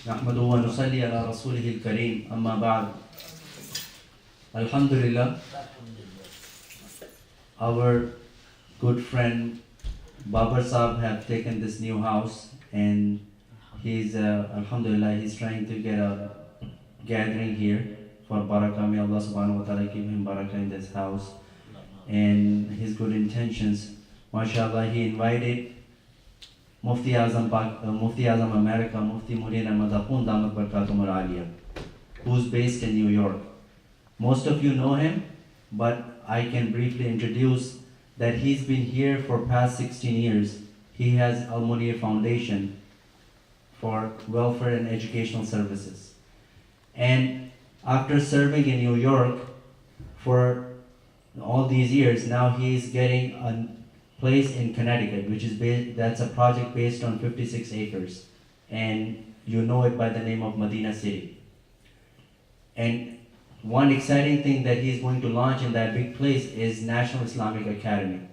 نحمده ونصلي على رسوله الكريم أما بعد. Alhamdulillah, our good friend Babar Saab have taken this new house, and he's Alhamdulillah, he's trying to get a gathering here for barakah. May Allah subhanahu wa ta'ala give him barakah in this house and his good intentions. MashaAllah, he invited Mufti Azam America, Mufti Murin Ahmad Akhund Damat Barakatum Al-Aliyah, who's based in New York. Most of you know him, but I can briefly introduce that he's been here for past 16 years. He has Al Munir Foundation for welfare and educational services. And after serving in New York for all these years, now he's getting a place in Connecticut, which is that's a project based on 56 acres, and you know it by the name of Medina City. And one exciting thing that he's going to launch in that big place is National Islamic Academy.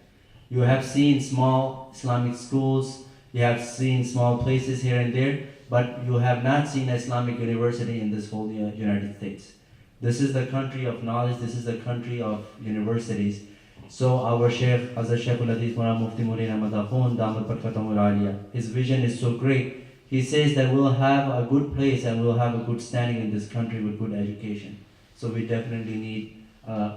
You have seen small Islamic schools, you have seen small places here and there, but you have not seen an Islamic university in this whole United States. This is the country of knowledge, this is the country of universities. So our Sheikh, Hazrat Shaykh al-Hadith Mufti Murin Ahmad Akhund Damat Barakatum Al-Aliyah, his vision is so great. He says that we'll have a good place and we'll have a good standing in this country with good education. So we definitely need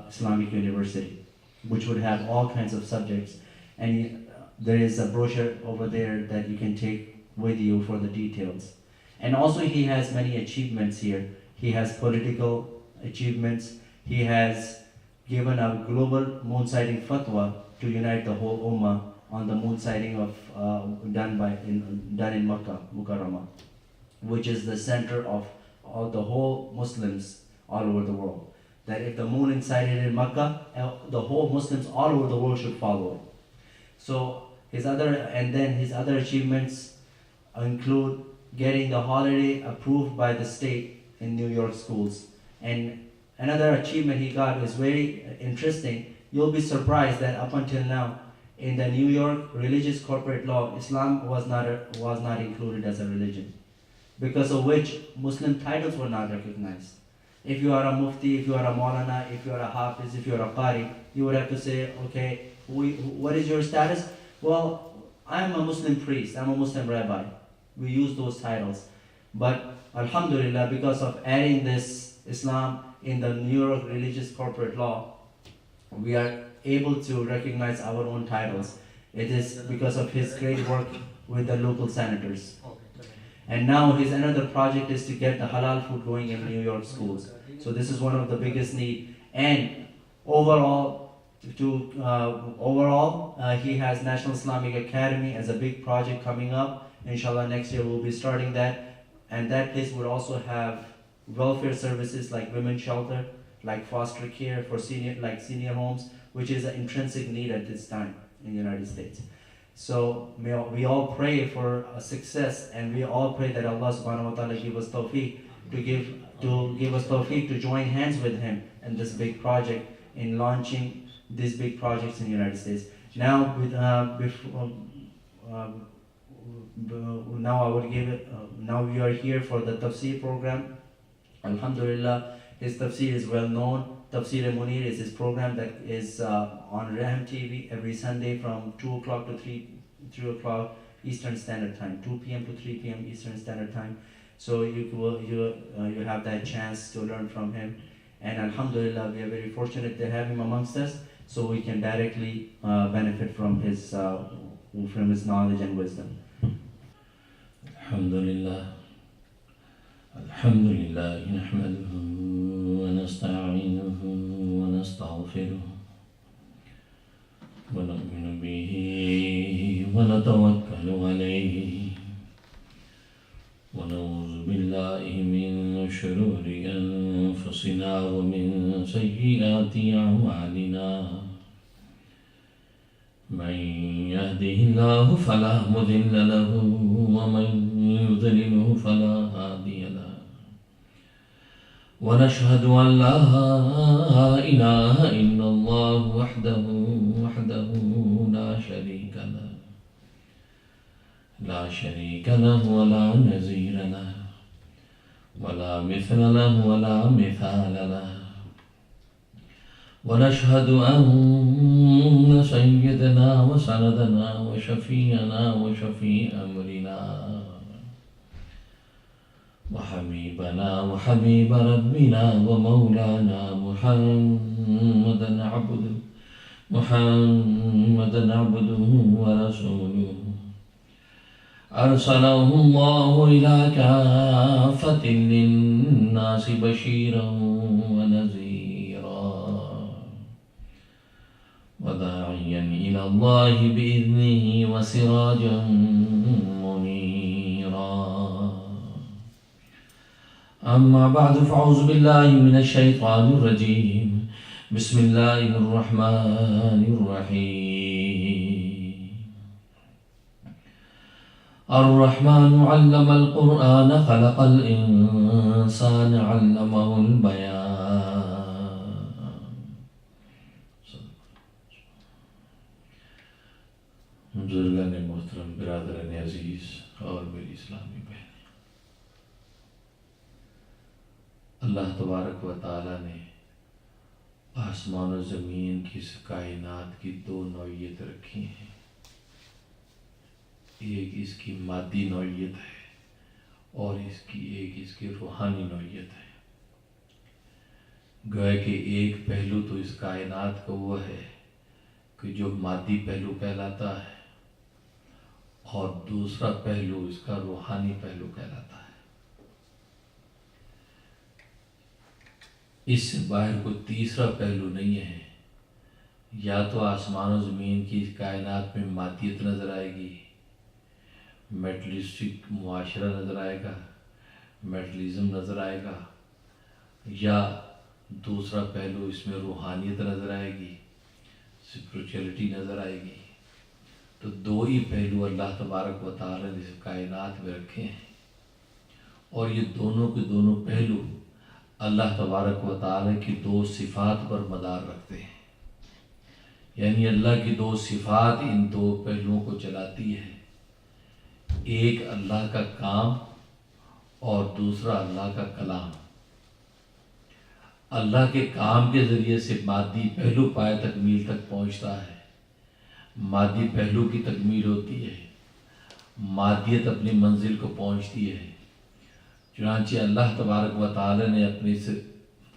Islamic university, which would have all kinds of subjects. And there is a brochure over there that you can take with you for the details. And also he has many achievements here. He has political achievements. He has given a global moon sighting fatwa to unite the whole ummah on the moon sighting of done in Makkah Mukarramah, which is the center of all the whole Muslims all over the world. That if the moon is sighted in Makkah, the whole Muslims all over the world should follow it. So his other achievements include getting the holiday approved by the state in New York schools. And another achievement he got is very interesting. You'll be surprised that up until now, in the New York religious corporate law, Islam was not included as a religion, because of which Muslim titles were not recognized. If you are a mufti, if you are a maulana, if you are a hafiz, if you are a qari, you would have to say, okay, what is your status? Well, I'm a Muslim priest, I'm a Muslim rabbi. We use those titles. But alhamdulillah, because of adding this Islam in the New York religious corporate law, we are able to recognize our own titles. It is because of his great work with the local senators. And now his another project is to get the halal food going in New York schools. So this is one of the biggest need. And overall, he has National Islamic Academy as a big project coming up. Inshallah, next year we'll be starting that. And that place would also have welfare services like women's shelter, like foster care for senior homes, which is an intrinsic need at this time in the United States. So we all pray for a success, and we all pray that Allah subhanahu wa ta'ala give us tawfiq to join hands with him in this big project, in launching these big projects in the United States. Now now we are here for the tafsir program. Alhamdulillah, his tafsir is well known. Tafsir Munir is his program that is on Raham TV every Sunday from 2 o'clock to 3 o'clock Eastern Standard Time, 2 p.m. to 3 p.m. Eastern Standard Time. So you have that chance to learn from him. And alhamdulillah, we are very fortunate to have him amongst us, so we can directly benefit from his knowledge and wisdom. Alhamdulillah. Alhamdulillah, nahmaduhu wa nasta'inuhu wa nastaghfiruh wa nu'minu bihi wa natawakkalu alayhi wa na'udhu billahi min shururi anfusina wa min sayyiati a'malina. من يهده الله فلا مضل له ومن يضلله فلا هادي له ونشهد أن لا إله إلا الله وحده لا شريك له ولا نظير له ولا مثل له ولا مثال له. ونشهد أن سيدنا وسندنا وشفيعنا وشفيع أمرنا وحبيبنا وحبيب ربنا ومولانا محمدا عبده ورسوله أرسله الله إلى كافة للناس بشيرا ونذيرا وداعيا إلى الله بإذنه وسراجا منيرا. أما بعد فأعوذ بالله من الشيطان الرجيم. بسم الله الرحمن الرحيم. الرحمن علم القرآن خلق الإنسان علمه البيان. بزرگان محترم، برادران عزیز اور میری اسلامی بہن، اللہ تبارک و تعالی نے آسمان و زمین کی اس کائنات کی دو نوعیت رکھی ہیں. ایک اس کی مادی نوعیت ہے اور اس کی روحانی نوعیت ہے. گویا کہ ایک پہلو تو اس کائنات کا وہ ہے کہ جو مادی پہلو کہلاتا ہے، اور دوسرا پہلو اس کا روحانی پہلو کہلاتا ہے. اس سے باہر کوئی تیسرا پہلو نہیں ہے. یا تو آسمان و زمین کی اس کائنات میں مادیت نظر آئے گی، میٹلسٹک معاشرہ نظر آئے گا، میٹلزم نظر آئے گا، یا دوسرا پہلو اس میں روحانیت نظر آئے گی، اسپرچولیٹی نظر آئے گی. تو دو ہی پہلو اللہ تبارک و تعالی نے اس کائنات میں رکھے ہیں، اور یہ دونوں کے دونوں پہلو اللہ تبارک و تعالی کی دو صفات پر مدار رکھتے ہیں. یعنی اللہ کی دو صفات ان دو پہلوؤں کو چلاتی ہے. ایک اللہ کا کام اور دوسرا اللہ کا کلام. اللہ کے کام کے ذریعے سے مادی پہلو پائے تکمیل تک پہنچتا ہے، مادی پہلو کی تکمیل ہوتی ہے، مادیت اپنی منزل کو پہنچتی ہے. چنانچہ اللہ تبارک و تعالی نے اپنی اس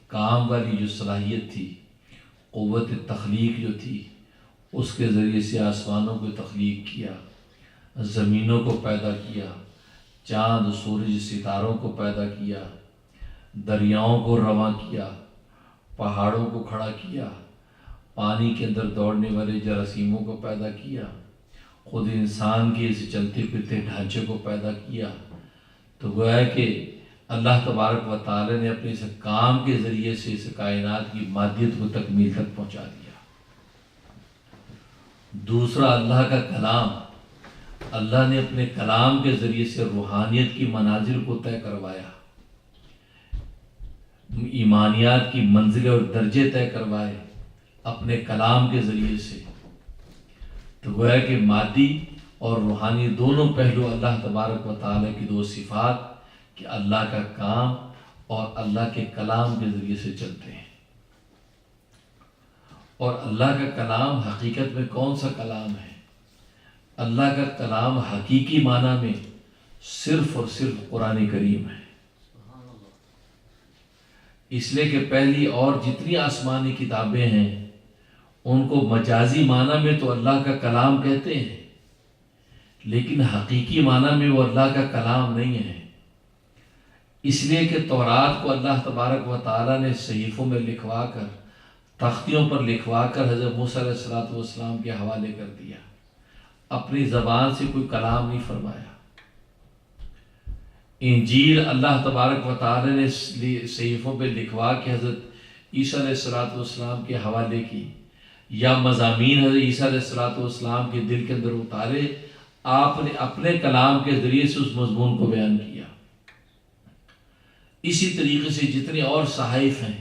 کام والی جو صلاحیت تھی، قوت تخلیق جو تھی، اس کے ذریعے سے آسمانوں کو تخلیق کیا، زمینوں کو پیدا کیا، چاند سورج ستاروں کو پیدا کیا، دریاؤں کو رواں کیا، پہاڑوں کو کھڑا کیا، پانی کے اندر دوڑنے والے جراثیموں کو پیدا کیا، خود انسان کے اس چلتے پھرتے ڈھانچے کو پیدا کیا. تو گویا کہ اللہ تبارک و تعالی نے اپنے اس کام کے ذریعے سے اس کائنات کی مادیت کو تکمیل تک پہنچا دیا. دوسرا اللہ کا کلام. اللہ نے اپنے کلام کے ذریعے سے روحانیت کی منازل کو طے کروایا، ایمانیات کی منزلیں اور درجے طے کروائے اپنے کلام کے ذریعے سے. تو گویا کہ مادی اور روحانی دونوں پہلو اللہ تبارک و تعالیٰ کی دو صفات کہ اللہ کا کام اور اللہ کے کلام کے ذریعے سے چلتے ہیں. اور اللہ کا کلام حقیقت میں کون سا کلام ہے؟ اللہ کا کلام حقیقی معنی میں صرف اور صرف قرآن کریم ہے. اس لیے کہ پہلی اور جتنی آسمانی کتابیں ہیں ان کو مجازی معنی میں تو اللہ کا کلام کہتے ہیں، لیکن حقیقی معنی میں وہ اللہ کا کلام نہیں ہے. اس لیے کہ تورات کو اللہ تبارک و تعالیٰ نے صحیفوں میں لکھوا کر، تختیوں پر لکھوا کر حضرت موسیٰ علیہ السلام کے حوالے کر دیا. اپنی زبان سے کوئی کلام نہیں فرمایا. انجیل اللہ تبارک و تعالی نے صحیفوں پہ لکھوا کے حضرت عیسیٰ علیہ السلام کے حوالے کی، یا مضامین حضرت عیسیٰ علیہ السلام کے دل کے اندر اتارے، آپ نے اپنے کلام کے ذریعے سے اس مضمون کو بیان کیا. اسی طریقے سے جتنے اور صحائف ہیں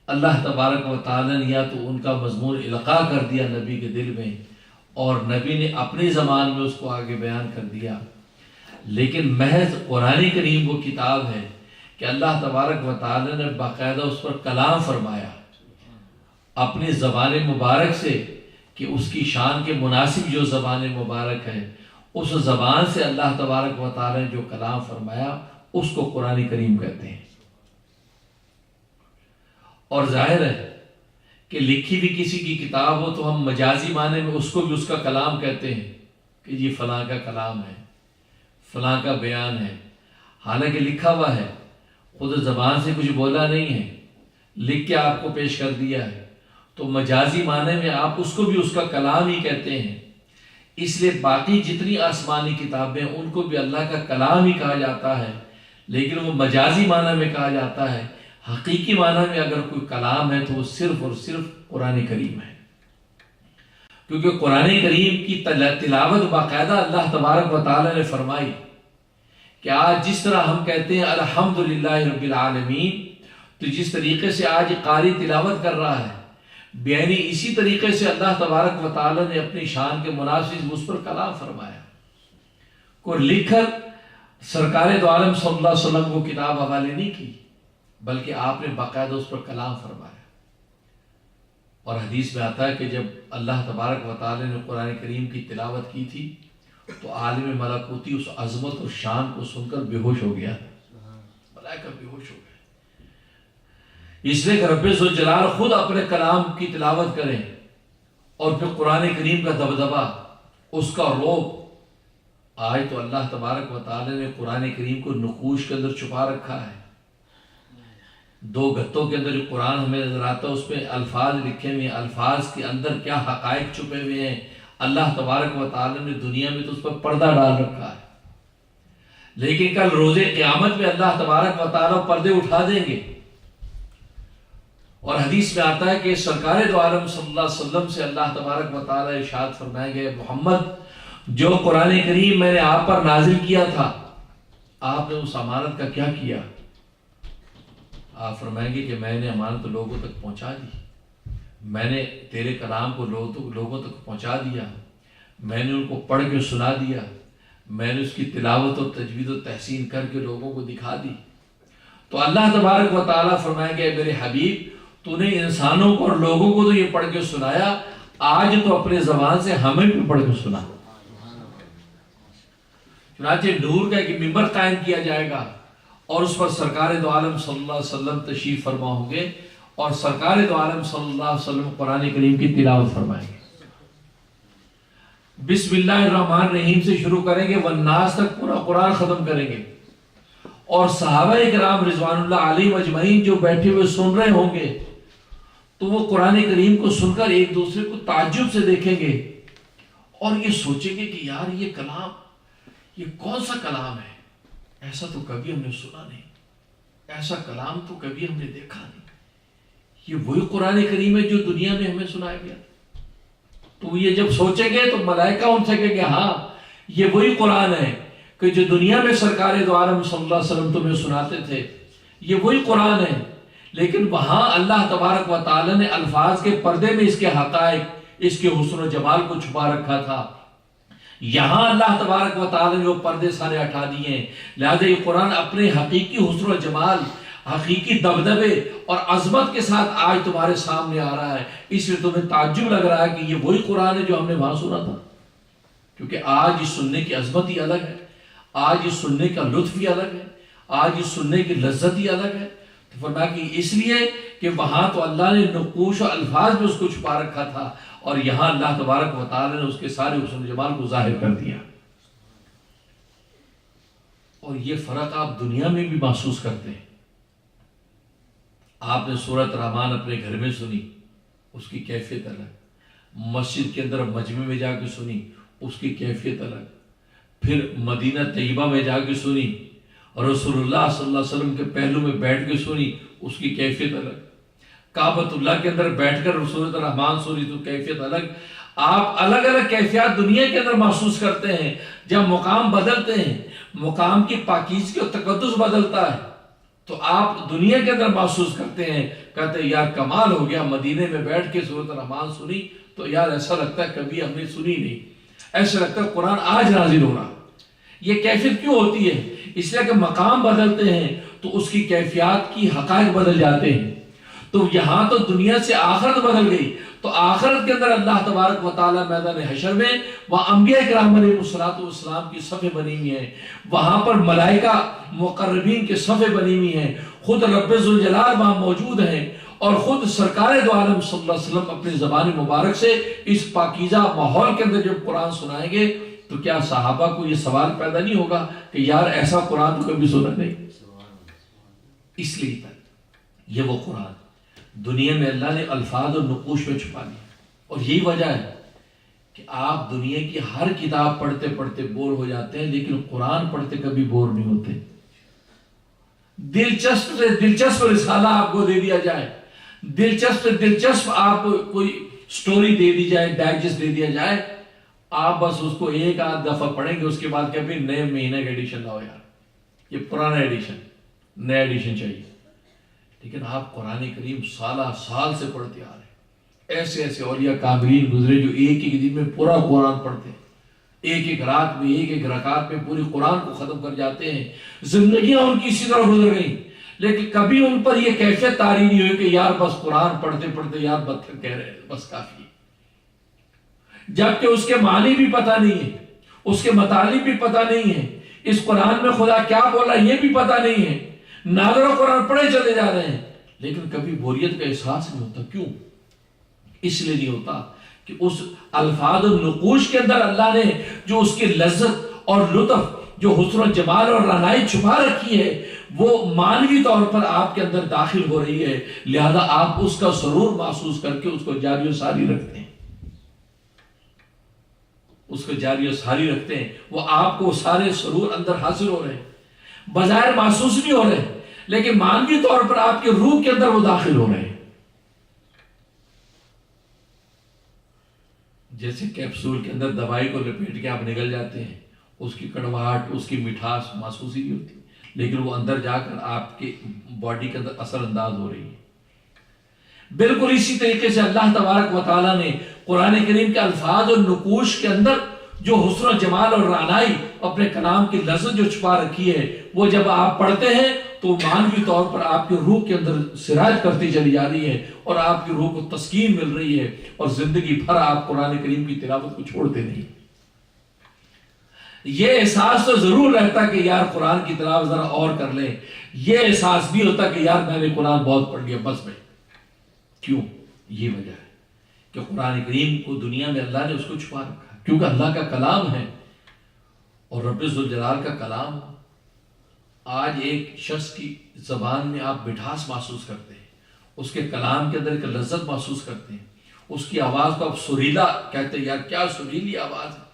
اللہ تبارک و تعالی نے یا تو ان کا مضمون القاء کر دیا نبی کے دل میں، اور نبی نے اپنی زبان میں اس کو آگے بیان کر دیا. لیکن محض قرآن کریم وہ کتاب ہے کہ اللہ تبارک و تعالی نے باقاعدہ اس پر کلام فرمایا اپنی زبان مبارک سے، کہ اس کی شان کے مناسب جو زبان مبارک ہے اس زبان سے اللہ تبارک و تعالی نے جو کلام فرمایا اس کو قرآن کریم کہتے ہیں۔ اور ظاہر ہے کہ لکھی بھی کسی کی کتاب ہو تو ہم مجازی معنی میں اس کو بھی اس کا کلام کہتے ہیں کہ یہ فلاں کا کلام ہے، فلاں کا بیان ہے، حالانکہ لکھا ہوا ہے، خود زبان سے کچھ بولا نہیں ہے، لکھ کے آپ کو پیش کر دیا ہے، تو مجازی معنی میں آپ اس کو بھی اس کا کلام ہی کہتے ہیں۔ اس لیے باقی جتنی آسمانی کتابیں ان کو بھی اللہ کا کلام ہی کہا جاتا ہے، لیکن وہ مجازی معنی میں کہا جاتا ہے۔ حقیقی معنی میں اگر کوئی کلام ہے تو وہ صرف اور صرف قرآن کریم ہے، کیونکہ قرآن کریم کی تلاوت باقاعدہ اللہ تبارک و تعالی نے فرمائی کہ آج جس طرح ہم کہتے ہیں الحمدللہ رب العالمین، تو جس طریقے سے آج قاری تلاوت کر رہا ہے، یعنی اسی طریقے سے اللہ تبارک و تعالی نے اپنی شان کے مناسب اس پر کلام فرمایا۔ کوئی لکھ کر سرکار دو عالم صلی اللہ علیہ وسلم کو کتاب حوالے نہیں کی، بلکہ آپ نے باقاعدہ اس پر کلام فرمایا۔ اور حدیث میں آتا ہے کہ جب اللہ تبارک و تعالی نے قرآن کریم کی تلاوت کی تھی تو عالم ملکوتی اس عظمت اور شان کو سن کر بے ہوش ہو گیا، ملائکہ بے ہوش ہو گئے۔ اس لیے کہ رب ذوالجلال خود اپنے کلام کی تلاوت کریں اور پھر قرآن کریم کا دبدبہ، اس کا روب، آج تو اللہ تبارک و تعالی نے قرآن کریم کو نقوش کے اندر چھپا رکھا ہے۔ 2 گتوں کے اندر جو قرآن ہمیں نظر آتا ہے اس میں الفاظ لکھے ہوئے ہیں، الفاظ کے اندر کیا حقائق چھپے ہوئے ہیں، اللہ تبارک و تعالی نے دنیا میں تو اس پر پردہ ڈال رکھا ہے، لیکن کل روز قیامت میں اللہ تبارک و تعالی پردے اٹھا دیں گے۔ اور حدیث میں آتا ہے کہ سرکار دو عالم صلی اللہ علیہ وسلم سے اللہ تبارک و تعالی ارشاد فرمائیں گے، محمد جو قرآن کریم میں نے آپ پر نازل کیا تھا آپ نے اس امانت کا کیا کیا؟ آپ فرمائیں گے کہ میں نے امانت لوگوں تک پہنچا دی، میں نے تیرے کلام کو لوگوں تک پہنچا دیا، میں نے ان کو پڑھ کے سنا دیا، میں نے اس کی تلاوت اور تجوید و تحسین کر کے لوگوں کو دکھا دی۔ تو اللہ تبارک و تعالیٰ فرمائیں گے میرے حبیب تو نے انسانوں کو اور لوگوں کو تو یہ پڑھ کے سنایا، آج تو اپنے زبان سے ہمیں بھی پڑھ کے سنا۔ چنانچہ نور کا ایک ممبر قائم کیا جائے گا اور اس پر سرکار دو عالم صلی اللہ علیہ وسلم تشریف فرما ہوں گے اور سرکار دو عالم صلی اللہ علیہ وسلم قرآن کریم کی تلاوت فرمائیں گے۔ بسم اللہ الرحمن الرحیم سے شروع کریں گے والناس تک پورا قرآن ختم کریں گے، اور صحابہ کرام رضوان اللہ علیہم اجمعین جو بیٹھے ہوئے سن رہے ہوں گے تو وہ قرآن کریم کو سن کر ایک دوسرے کو تعجب سے دیکھیں گے اور یہ سوچیں گے کہ یار یہ کلام، یہ کون سا کلام ہے؟ ایسا تو کبھی ہم نے سنا نہیں، ایسا کلام تو کبھی ہم نے دیکھا نہیں، یہ وہی قرآن کریم ہے جو دنیا میں ہمیں سنایا گیا۔ تو یہ جب سوچیں گے تو ملائکہ ان سے کہیں گے ہاں یہ وہی قرآن ہے کہ جو دنیا میں سرکار دو عالم صلی اللہ علیہ وسلم تمہیں سناتے تھے، یہ وہی قرآن ہے، لیکن وہاں اللہ تبارک و تعالی نے الفاظ کے پردے میں اس کے حقائق، اس کے حسن و جمال کو چھپا رکھا تھا۔ یہاں اللہ تبارک و تعالی نے وہ پردے سارے ہٹا دیے ہیں، لہذا یہ قرآن اپنے حقیقی حسن و جمال، حقیقی دبدبے اور عظمت کے ساتھ آج تمہارے سامنے آ رہا ہے۔ اس لیے تمہیں تعجب لگ رہا ہے کہ یہ وہی قرآن ہے جو ہم نے وہاں سنا تھا، کیونکہ آج اس سننے کی عظمت ہی الگ ہے، آج اس سننے کا لطف ہی الگ ہے، آج اس سننے کی لذت ہی الگ ہے۔ تو فرمایا کہ اس لیے کہ وہاں تو اللہ نے نقوش و الفاظ میں اس کو چھپا رکھا تھا اور یہاں اللہ تبارک و تعالی نے اس کے سارے حسن و جمال کو ظاہر کر دیا۔ اور یہ فرق آپ دنیا میں بھی محسوس کرتے ہیں۔ آپ نے سورۃ رحمان اپنے گھر میں سنی، اس کی کیفیت الگ، مسجد کے اندر مجمع میں جا کے سنی، اس کی کیفیت الگ، پھر مدینہ طیبہ میں جا کے سنی اور رسول اللہ صلی اللہ علیہ وسلم کے پہلو میں بیٹھ کے سنی، اس کی کیفیت الگ، کعبۃ اللہ کے اندر بیٹھ کر سورۃ الرحمن سنی تو کیفیت الگ۔ آپ الگ الگ کیفیات دنیا کے اندر محسوس کرتے ہیں۔ جب مقام بدلتے ہیں، مقام کی پاکیزگی اور تقدس بدلتا ہے تو آپ دنیا کے اندر محسوس کرتے ہیں، کہتے ہیں یار کمال ہو گیا، مدینے میں بیٹھ کے سورۃ الرحمن سنی تو یار ایسا لگتا ہے کبھی ہم نے سنی نہیں، ایسا لگتا ہے قرآن آج نازل ہو رہا۔ یہ کیفیت کیوں ہوتی ہے؟ اس لیے کہ مقام بدلتے ہیں تو اس کی کیفیات کی حقائق بدل جاتے ہیں. تو یہاں تو دنیا سے آخرت بدل گئی، تو آخرت کے اندر اللہ تبارک و تعالیٰ میدان حشر میں وہاں انبیاء کرام علیہ السلام کی صفیں بنی ہوئی ہیں، وہاں پر ملائکہ مقربین کے صفیں بنی ہوئی ہیں، خود رب ذوالجلال وہاں موجود ہیں، اور خود سرکار دو عالم صلی اللہ علیہ وسلم اپنی زبان مبارک سے اس پاکیزہ ماحول کے اندر جب قرآن سنائیں گے تو کیا صحابہ کو یہ سوال پیدا نہیں ہوگا کہ یار ایسا قرآن تو کبھی سنا نہیں؟ اس لیے یہ وہ قرآن دنیا میں اللہ نے الفاظ اور نقوش میں چھپا لیا، اور یہی وجہ ہے کہ آپ دنیا کی ہر کتاب پڑھتے پڑھتے بور ہو جاتے ہیں، لیکن قرآن پڑھتے کبھی بور نہیں ہوتے. دلچسپ سے دلچسپ رسالہ آپ کو دے دیا جائے، دلچسپ سے دلچسپ آپ کو کوئی سٹوری دے دی جائے، ڈائجسٹ دے دیا جائے، آپ بس اس کو ایک آدھ دفعہ پڑھیں گے، اس کے بعد کبھی نئے مہینے کا ایڈیشن لاؤ یار، یہ پرانا ایڈیشن، نیا ایڈیشن چاہیے. لیکن آپ قرآن کریم سالہ سال سے پڑھتے آ رہے ہیں. ایسے ایسے اولیاء کاملین گزرے جو ایک ایک دن میں پورا قرآن پڑھتے ہیں، ایک ایک رات میں ایک ایک رکعت میں پوری قرآن کو ختم کر جاتے ہیں. زندگیاں ان کی اسی طرح گزر گئیں، لیکن کبھی ان پر یہ کیفیت طاری نہیں ہوئی کہ یار بس قرآن پڑھتے پڑھتے یار بدتر کہہ رہے ہیں بس کافی. جبکہ اس کے معنی بھی پتہ نہیں ہے، اس کے مطالب بھی پتہ نہیں ہے، اس قرآن میں خدا کیا بولا یہ بھی پتہ نہیں ہے، ناظر و قرآن پڑھے چلے جا رہے ہیں، لیکن کبھی بوریت کا احساس نہیں ہوتا. کیوں؟ اس لیے نہیں ہوتا کہ اس الفاظ و نقوش کے اندر اللہ نے جو اس کی لذت اور لطف، جو حسن و جمال اور رعنائی چھپا رکھی ہے، وہ مانوی طور پر آپ کے اندر داخل ہو رہی ہے، لہذا آپ اس کا سرور محسوس کر کے اس کو جاری و ساری رکھتے ہیں، اس کو جاری و ساری رکھتے ہیں. وہ آپ کو سارے سرور اندر حاصل ہو رہے ہیں، بظاہر محسوس نہیں ہو رہے، لیکن مانوی طور پر آپ کے روح کے اندر وہ داخل ہو رہے ہیں. جیسے کیپسول کے اندر دوائی کو لپیٹ کے آپ نگل جاتے ہیں، اس کی کڑواہٹ، اس کی مٹھاس محسوس ہی نہیں ہوتی، لیکن وہ اندر جا کر آپ کے باڈی کے اندر اثر انداز ہو رہی ہے. بالکل اسی طریقے سے اللہ تبارک و تعالیٰ نے قرآن کریم کے الفاظ اور نقوش کے اندر جو حسن و جمال اور رعنائی، اپنے کلام کی لذت جو چھپا رکھی ہے، وہ جب آپ پڑھتے ہیں تو مانوی طور پر آپ کی روح کے اندر سرایت کرتی چلی جا رہی ہے، اور آپ کی روح کو تسکین مل رہی ہے، اور زندگی بھر آپ قرآن کریم کی تلاوت کو چھوڑتے نہیں. یہ احساس تو ضرور رہتا کہ یار قرآن کی تلاوت ذرا اور کر لیں، یہ احساس بھی ہوتا کہ یار میں نے قرآن بہت پڑھ لیا بس میں. کیوں؟ یہ وجہ ہے کہ قرآن کریم کو دنیا میں اللہ نے اس کو چھپا رکھا، کیونکہ اللہ کا کلام ہے اور رب ذوالجلال کا کلام. آج ایک شخص کی زبان میں آپ مٹھاس محسوس کرتے ہیں، اس کے کلام کے اندر ایک لذت محسوس کرتے ہیں، اس کی آواز کو آپ سریلا کہتے ہیں، یار کیا سریلی آواز ہے،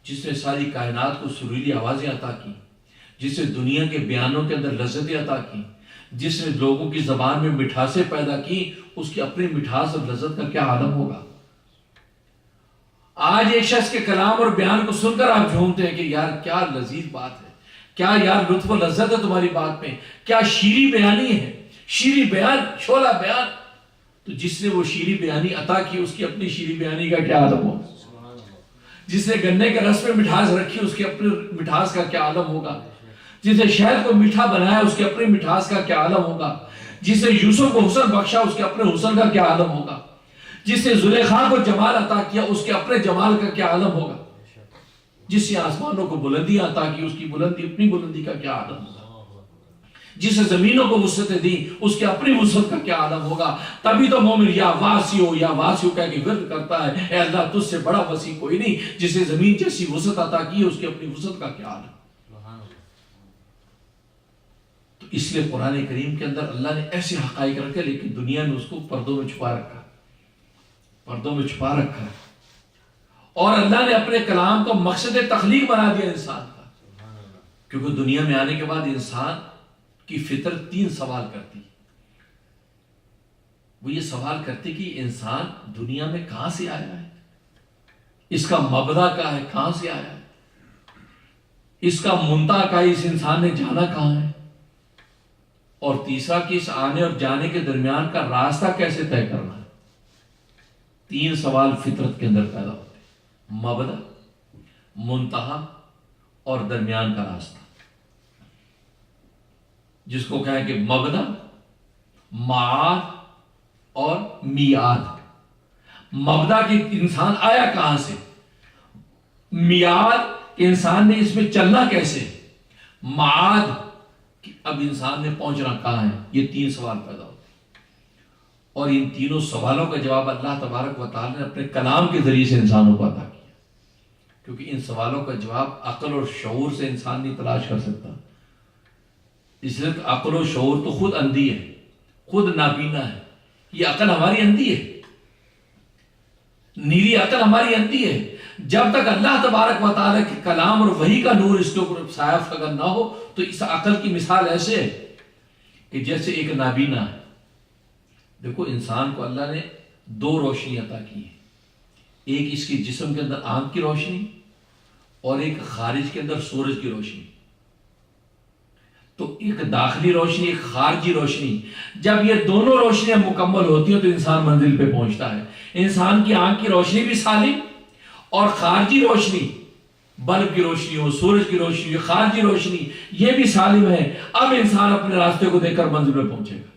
جس نے ساری کائنات کو سریلی آوازیں عطا کی، جس نے دنیا کے بیانوں کے اندر لذتیں عطا کی، جس نے لوگوں کی زبان میں مٹھاسیں پیدا کی، اس کی اپنی مٹھاس اور لذت کا کیا عالم ہوگا. آج ایک شخص کے کلام اور بیان کو سن کر آپ جھومتے ہیں کہ یار کیا لذیذ بات ہے، کیا یار لطف و لذت ہے تمہاری بات میں، کیا شیریں بیانی ہے، شیریں بیان، شعلہ بیان. تو جس نے وہ شیریں بیانی عطا کی، اس کی اپنی شیریں بیانی کا کیا عالم ہوگا. جس نے گنے کے رس میں مٹھاس رکھی، اس کی اپنی مٹھاس کا کیا عالم ہوگا. جس نے شہد کو میٹھا بنایا، اس کی اپنی مٹھاس کا کیا عالم ہوگا. جس نے یوسف کو حسن بخشا، اس کے اپنے حسن کا کیا عالم ہوگا. جس نے زلیخا کو جمال عطا کیا، اس کے اپنے جمال کا کیا عالم ہوگا. جس نے آسمانوں کو بلندی عطا کی، اس کی بلندی اپنی بلندی کا کیا عالم ہوگا. جس نے زمینوں کو وسعتیں دی، اس کے اپنی وسعت کا کیا عالم ہوگا. تبھی تو مومن یا واسعو کہہ کے ورد کرتا ہے، اے اللہ تجھ سے بڑا وسیع کوئی نہیں. جس نے زمین جیسی وسعت عطا کی، اس کی اپنی وسعت کا کیا عالم. تو اس لیے قرآن کریم کے اندر اللہ نے ایسے حقائق رکھے، لیکن دنیا نے اس کو پردوں میں چھپا رکھا، پردوں میں چھپا رکھا. اور اللہ نے اپنے کلام کو مقصد تخلیق بنا دیا انسان کا، کیونکہ دنیا میں آنے کے بعد انسان کی فطرت 3 سوال کرتی. وہ یہ سوال کرتی کہ انسان دنیا میں کہاں سے آیا ہے، اس کا مبدا کیا ہے، کہاں سے آیا ہے، اس کا منتہا کیا ہے، اس انسان نے جانا کہاں ہے، اور تیسرا کہ اس آنے اور جانے کے درمیان کا راستہ کیسے طے کرنا ہے. 3 سوال فطرت کے اندر پیدا ہوتے ہیں، مبدا، منتہا اور درمیان کا راستہ. جس کو کہیں کہ مبدا، معاد اور میعاد. مبدا کہ انسان آیا کہاں سے، میعاد کہ انسان نے اس میں چلنا کیسے، معاد کہ اب انسان نے پہنچنا کہاں ہے. یہ تین سوال پیدا ہوتے ہیں، اور ان تینوں سوالوں کا جواب اللہ تبارک و تعالی نے اپنے کلام کے ذریعے سے انسانوں کو عطا کیا، کیونکہ ان سوالوں کا جواب عقل اور شعور سے انسان نہیں تلاش کر سکتا. اس لیے عقل و شعور تو خود اندھی ہے، خود نابینا ہے. یہ عقل ہماری اندھی ہے، نیری عقل ہماری اندھی ہے. جب تک اللہ تبارک و تعالیٰ کے کلام اور وحی کا نور اس کے اوپر سایہ اگر نہ ہو تو اس عقل کی مثال ایسے ہے کہ جیسے ایک نابینا ہے. دیکھو انسان کو اللہ نے دو روشنی عطا کی ہے، ایک اس کے جسم کے اندر آنکھ کی روشنی اور ایک خارج کے اندر سورج کی روشنی. تو ایک داخلی روشنی، ایک خارجی روشنی. جب یہ دونوں روشنیاں مکمل ہوتی ہیں تو انسان منزل پہ پہنچتا ہے. انسان کی آنکھ کی روشنی بھی سالم اور خارجی روشنی، بلب کی روشنی ہو، سورج کی روشنی ہو، خارجی روشنی یہ بھی سالم ہے. اب انسان اپنے راستے کو دیکھ کر منزل پہ پہنچے گا.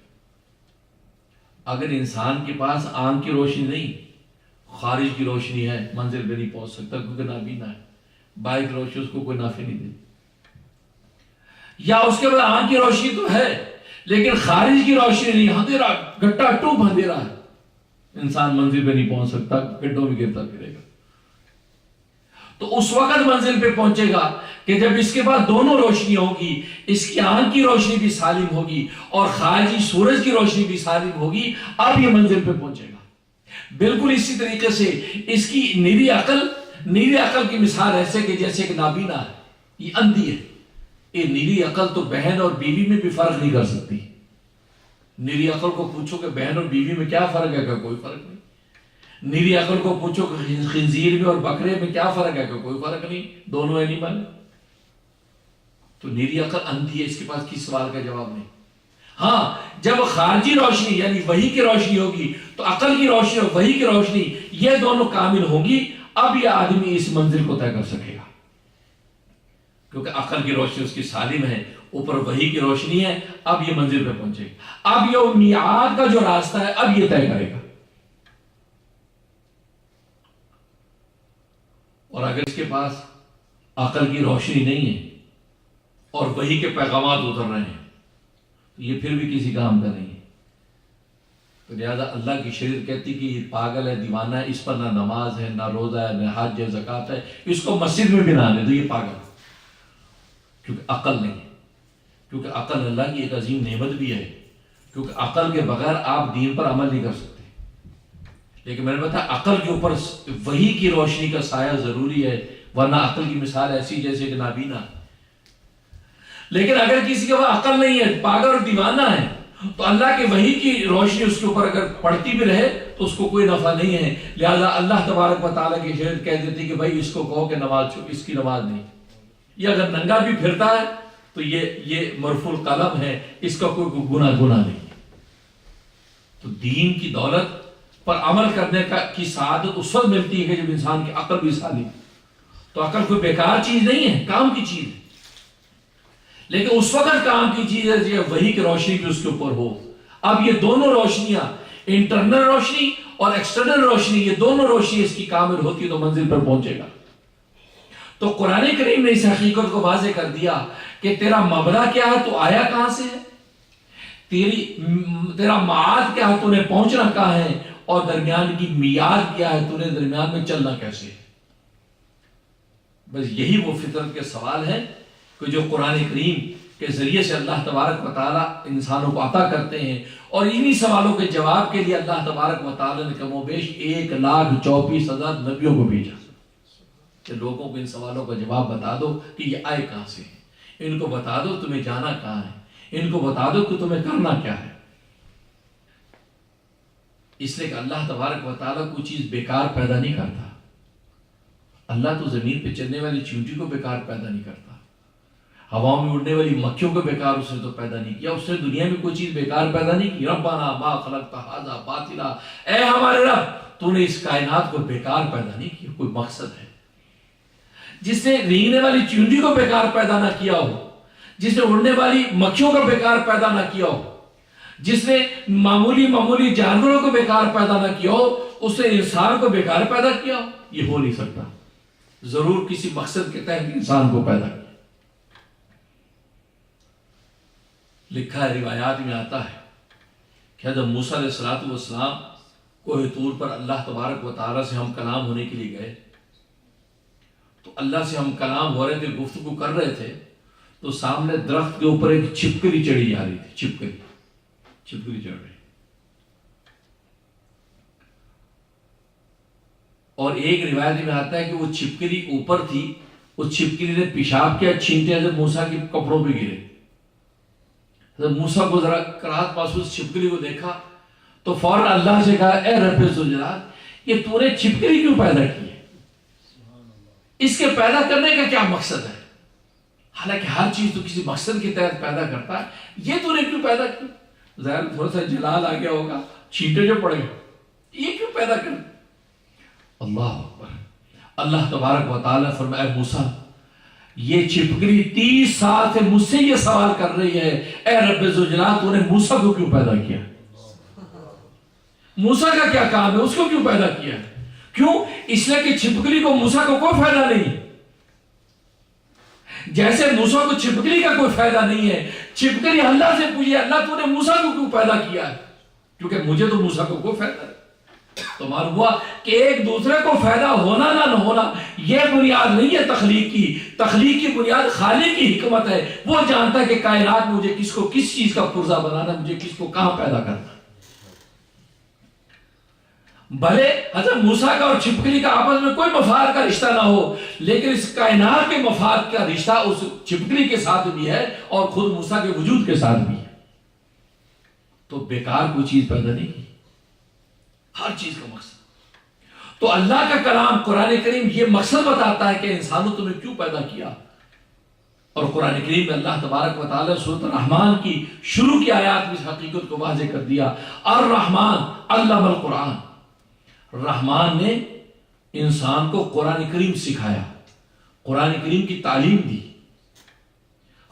اگر انسان کے پاس آنکھ کی روشنی نہیں، خارج کی روشنی ہے، منزل پہ نہیں پہنچ سکتا کیونکہ نابینا ہے. بائک روشنی اس کو کوئی نافع نہیں دے، یا اس کے بعد آنکھ کی روشنی تو ہے لیکن خارج کی روشنی نہیں، اندھیرا گٹا ٹوپ اندھیرا ہے. انسان منزل پہ نہیں پہنچ سکتا، گڈھوں میں گرتا پھرے گا. تو اس وقت منزل پہ پہنچے گا کہ جب اس کے بعد دونوں روشنی ہوگی، اس کی آنکھ کی روشنی بھی سالم ہوگی اور خارجی سورج کی روشنی بھی سالم ہوگی. اب یہ منزل پہ پہنچے گا. بالکل اسی طریقے سے اس کی نیری عقل کی مثال ایسے کہ جیسے کہ نابینا ہے، یہ اندھی ہے. یہ نیری عقل تو بہن اور بیوی میں بھی فرق نہیں کر سکتی. نیری عقل کو پوچھو کہ بہن اور بیوی میں کیا فرق ہے، کہ کوئی فرق نہیں. نیری عقل کو پوچھو کہ خنزیر میں اور بکرے میں کیا فرق ہے، کہ کوئی فرق نہیں، دونوں اینیمل. تو نیری عقل اندھی ہے، اس کے پاس کس سوال کا جواب نہیں. ہاں جب خارجی روشنی یعنی وحی کی روشنی ہوگی تو عقل کی روشنی اور وحی کی روشنی یہ دونوں کامل ہوگی. اب یہ آدمی اس منزل کو طے کر سکے گا کیونکہ عقل کی روشنی اس کی سالم ہے، اوپر وحی کی روشنی ہے. اب یہ منزل پہ پہنچے گا. اب یہ میعاد کا جو راستہ ہے اب یہ طے کرے گا. اور اگر اس کے پاس عقل کی روشنی نہیں ہے اور وحی کے پیغامات اتر رہے ہیں تو یہ پھر بھی کسی کام کا نہیں ہے. تو لہذا اللہ کی شریعت کہتی کہ یہ پاگل ہے، دیوانہ ہے، اس پر نہ نماز ہے، نہ روزہ ہے، نہ حج ہے، زکوٰۃ ہے، اس کو مسجد میں بھی نہ آنے دو، یہ پاگل ہے. کیونکہ عقل نہیں ہے. کیونکہ عقل اللہ کی ایک عظیم نعمت بھی ہے، کیونکہ عقل کے بغیر آپ دین پر عمل نہیں کر سکتے. لیکن میں نے بتایا عقل کے اوپر وحی کی روشنی کا سایہ ضروری ہے، ورنہ عقل کی مثال ایسی جیسے کہ نابینا. لیکن اگر کسی کے پاس عقل نہیں ہے، پاگل اور دیوانہ ہے، تو اللہ کے وحی کی روشنی اس کے اوپر اگر پڑتی بھی رہے تو اس کو کوئی نفع نہیں ہے. لہذا اللہ تبارک و تعالیٰ کی شریعت کہہ دیتی کہ بھائی اس کو کہو کہ نماز چھوڑ، اس کی نماز نہیں. یہ اگر ننگا بھی پھرتا ہے تو یہ مرفوع القلم ہے، اس کا کوئی گناہ نہیں. تو دین کی دولت پر عمل کرنے کی سعادت اس وقت ملتی ہے جب انسان کی عقل بھی سالم. تو عقل کوئی بیکار چیز نہیں ہے، کام کی چیز ہے. لیکن اس وقت کام کی چیز ہے جب وحی کی روشنی بھی اس کے اوپر ہو. اب یہ دونوں روشنیاں، انٹرنل روشنی اور ایکسٹرنل روشنی، یہ دونوں روشنی اس کی کامل ہوتی ہے تو منزل پر پہنچے گا. تو قرآن کریم نے اس حقیقت کو واضح کر دیا کہ تیرا مبدا کیا ہے، تو آیا کہاں سے ہے، تیرا معاد کیا ہے، تو نے پہنچنا کہاں ہے، اور درمیان کی میعاد کیا ہے، تو نے درمیان میں چلنا کیسے ہے. بس یہی وہ فطرت کے سوال ہیں کہ جو قرآن کریم کے ذریعے سے اللہ تبارک و تعالیٰ انسانوں کو عطا کرتے ہیں. اور انہی سوالوں کے جواب کے لیے اللہ تبارک و تعالیٰ نے کم و بیش 1,34,000 نبیوں کو بھیجا کہ لوگوں کو ان سوالوں کا جواب بتا دو کہ یہ آئے کہاں سے ہیں، ان کو بتا دو تمہیں جانا کہاں ہے، ان کو بتا دو کہ تمہیں کرنا کیا ہے. اس لیے کہ اللہ تبارک و تعالیٰ کوئی چیز بیکار پیدا نہیں کرتا. اللہ تو زمین پہ چلنے والی چیونٹی کو بیکار پیدا نہیں کرتا، ہواؤں میں اڑنے والی مکھیوں کو بیکار اس نے تو پیدا نہیں کیا. اس نے دنیا میں کوئی چیز بیکار پیدا نہیں کی. ربنا ما خلقت ھذا باطلا، اے ہمارے رب تو نے اس کائنات کو بیکار پیدا نہیں کیا، کوئی مقصد ہے. جس نے رینگنے والی چیونٹی کو بیکار پیدا نہ کیا ہو، جس نے اڑنے والی مکھیوں کا بیکار پیدا نہ کیا ہو، جس نے معمولی جانوروں کو بیکار پیدا نہ کیا ہو، اس نے انسان کو بیکار پیدا کیا ہو؟ یہ ہو نہیں سکتا. ضرور کسی مقصد کے تحت انسان کو پیدا کیا. لکھا ہے، روایات میں آتا ہے کہ حضرت موسیٰ علیہ السلام کوہ طور پر اللہ تبارک و تعالیٰ سے ہم کلام ہونے کے لیے گئے. تو اللہ سے ہم کلام ہو رہے تھے، گفتگو کر رہے تھے، تو سامنے درخت کے اوپر ایک چھپکلی چڑھی جا رہی تھی. چھپکلی چڑھ رہی. اور ایک روایت میں آتا ہے کہ وہ چھپکلی اوپر تھی، اس چھپکلی نے پیشاب کیا، چھینٹے حضرت موسیٰ کے کپڑوں پہ گرے. حضرت موسیٰ کو ذرا کراہت محسوس، چھپکلی کو دیکھا تو فوراً اللہ سے کہا، اے رب ذوالجلال، یہ تو نے چھپکلی کیوں پیدا کی ہے؟ اس کے پیدا کرنے کا کیا مقصد ہے؟ حالانکہ ہر چیز تو کسی مقصد کے تحت پیدا کرتا ہے، یہ تو نے کیوں پیدا کی؟ ظاہر تھوڑا سا جلال آ گیا ہوگا، چھینٹے جو پڑے گئے، یہ کیوں پیدا کر؟ اللہ اکبر. اللہ تبارک و تعالیٰ فرمایا، اے موسیٰ، یہ چھپکلی 30 سال سے مجھ سے یہ سوال کر رہی ہے، اے رب ذوالجلال، تو نے موسیٰ کو کیوں پیدا کیا؟ موسیٰ کا کیا کام ہے؟ اس کو کیوں پیدا کیا؟ کیوں؟ اس لیے کہ چھپکلی کو موسیٰ کو کوئی فائدہ نہیں. جیسے موسیٰ کو چھپکلی کا کوئی فائدہ نہیں ہے، چھپکلی اللہ سے پوچھے، اللہ تو نے موسیٰ کو کیوں پیدا کیا ہے؟ کیونکہ مجھے تو موسیٰ کو کوئی فائدہ نہیں. تو معلوم ہوا کہ ایک دوسرے کو فائدہ ہونا نہ ہونا یہ بنیاد نہیں ہے تخلیق کی. تخلیق کی بنیاد خالق کی حکمت ہے. وہ جانتا ہے کہ کائنات میں مجھے کس چیز کا پرزہ بنانا، مجھے کس کو کہاں پیدا کرنا. بھلے حضرت موسیٰ کا اور چھپکلی کا آپس میں کوئی مفاد کا رشتہ نہ ہو، لیکن اس کائنات کے مفاد کا رشتہ اس چھپکلی کے ساتھ بھی ہے اور خود موسیٰ کے وجود کے ساتھ بھی ہے. تو بیکار کوئی چیز پیدا نہیں کی، ہر چیز کا مقصد. تو اللہ کا کلام قرآن کریم یہ مقصد بتاتا ہے کہ انسانوں تمہیں کیوں پیدا کیا. اور قرآن کریم میں اللہ تبارک و تعالیٰ سورۃ الرحمن کی شروع کی آیات میں اس حقیقت کو واضح کر دیا. الرحمن علم القرآن. رحمان نے انسان کو قرآن کریم سکھایا، قرآن کریم کی تعلیم دی.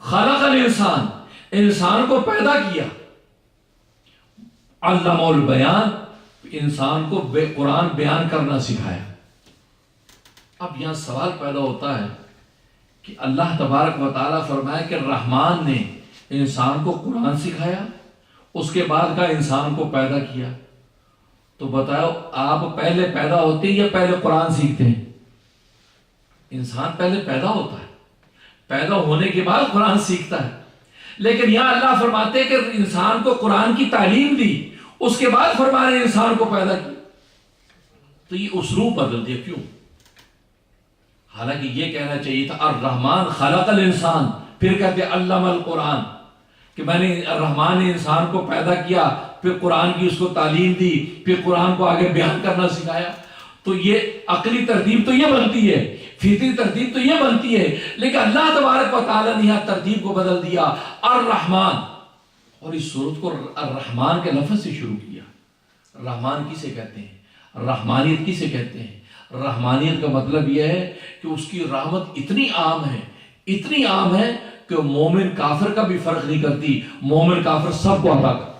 خلق الانسان، انسان کو پیدا کیا. علم البیان، انسان کو قرآن بیان کرنا سکھایا. اب یہاں سوال پیدا ہوتا ہے کہ اللہ تبارک و تعالیٰ فرمایا کہ رحمان نے انسان کو قرآن سکھایا، اس کے بعد کا انسان کو پیدا کیا. تو بتاؤ، آپ پہلے پیدا ہوتے ہیں یا پہلے قرآن سیکھتے ہیں؟ انسان پہلے پیدا ہوتا ہے، پیدا ہونے کے بعد قرآن سیکھتا ہے. لیکن یہاں اللہ فرماتے ہیں کہ انسان کو قرآن کی تعلیم دی، اس کے بعد فرما رہے انسان کو پیدا کیا. تو یہ اسلوب بدل دیا. کیوں؟ حالانکہ یہ کہنا چاہیے تھا الرحمن خلق الانسان، پھر کہتے علم القرآن، کہ میں نے الرحمن نے انسان کو پیدا کیا، پھر قرآن کی اس کو تعلیم دی، پھر قرآن کو آگے بیان کرنا سکھایا. تو یہ عقلی ترتیب تو یہ بنتی ہے، فطری ترتیب تو یہ بنتی ہے. لیکن اللہ تبارک و تعالیٰ نے یہاں ترتیب کو بدل دیا. الرحمن، اور اس صورت کو الرحمن کے لفظ سے شروع کیا. رحمان کسے کہتے ہیں؟ رحمانیت کسے کہتے ہیں؟ رحمانیت کا مطلب یہ ہے کہ اس کی رحمت اتنی عام ہے، اتنی عام ہے کہ مومن کافر کا بھی فرق نہیں کرتی. مومن کافر سب کو عطا کرتا ہے.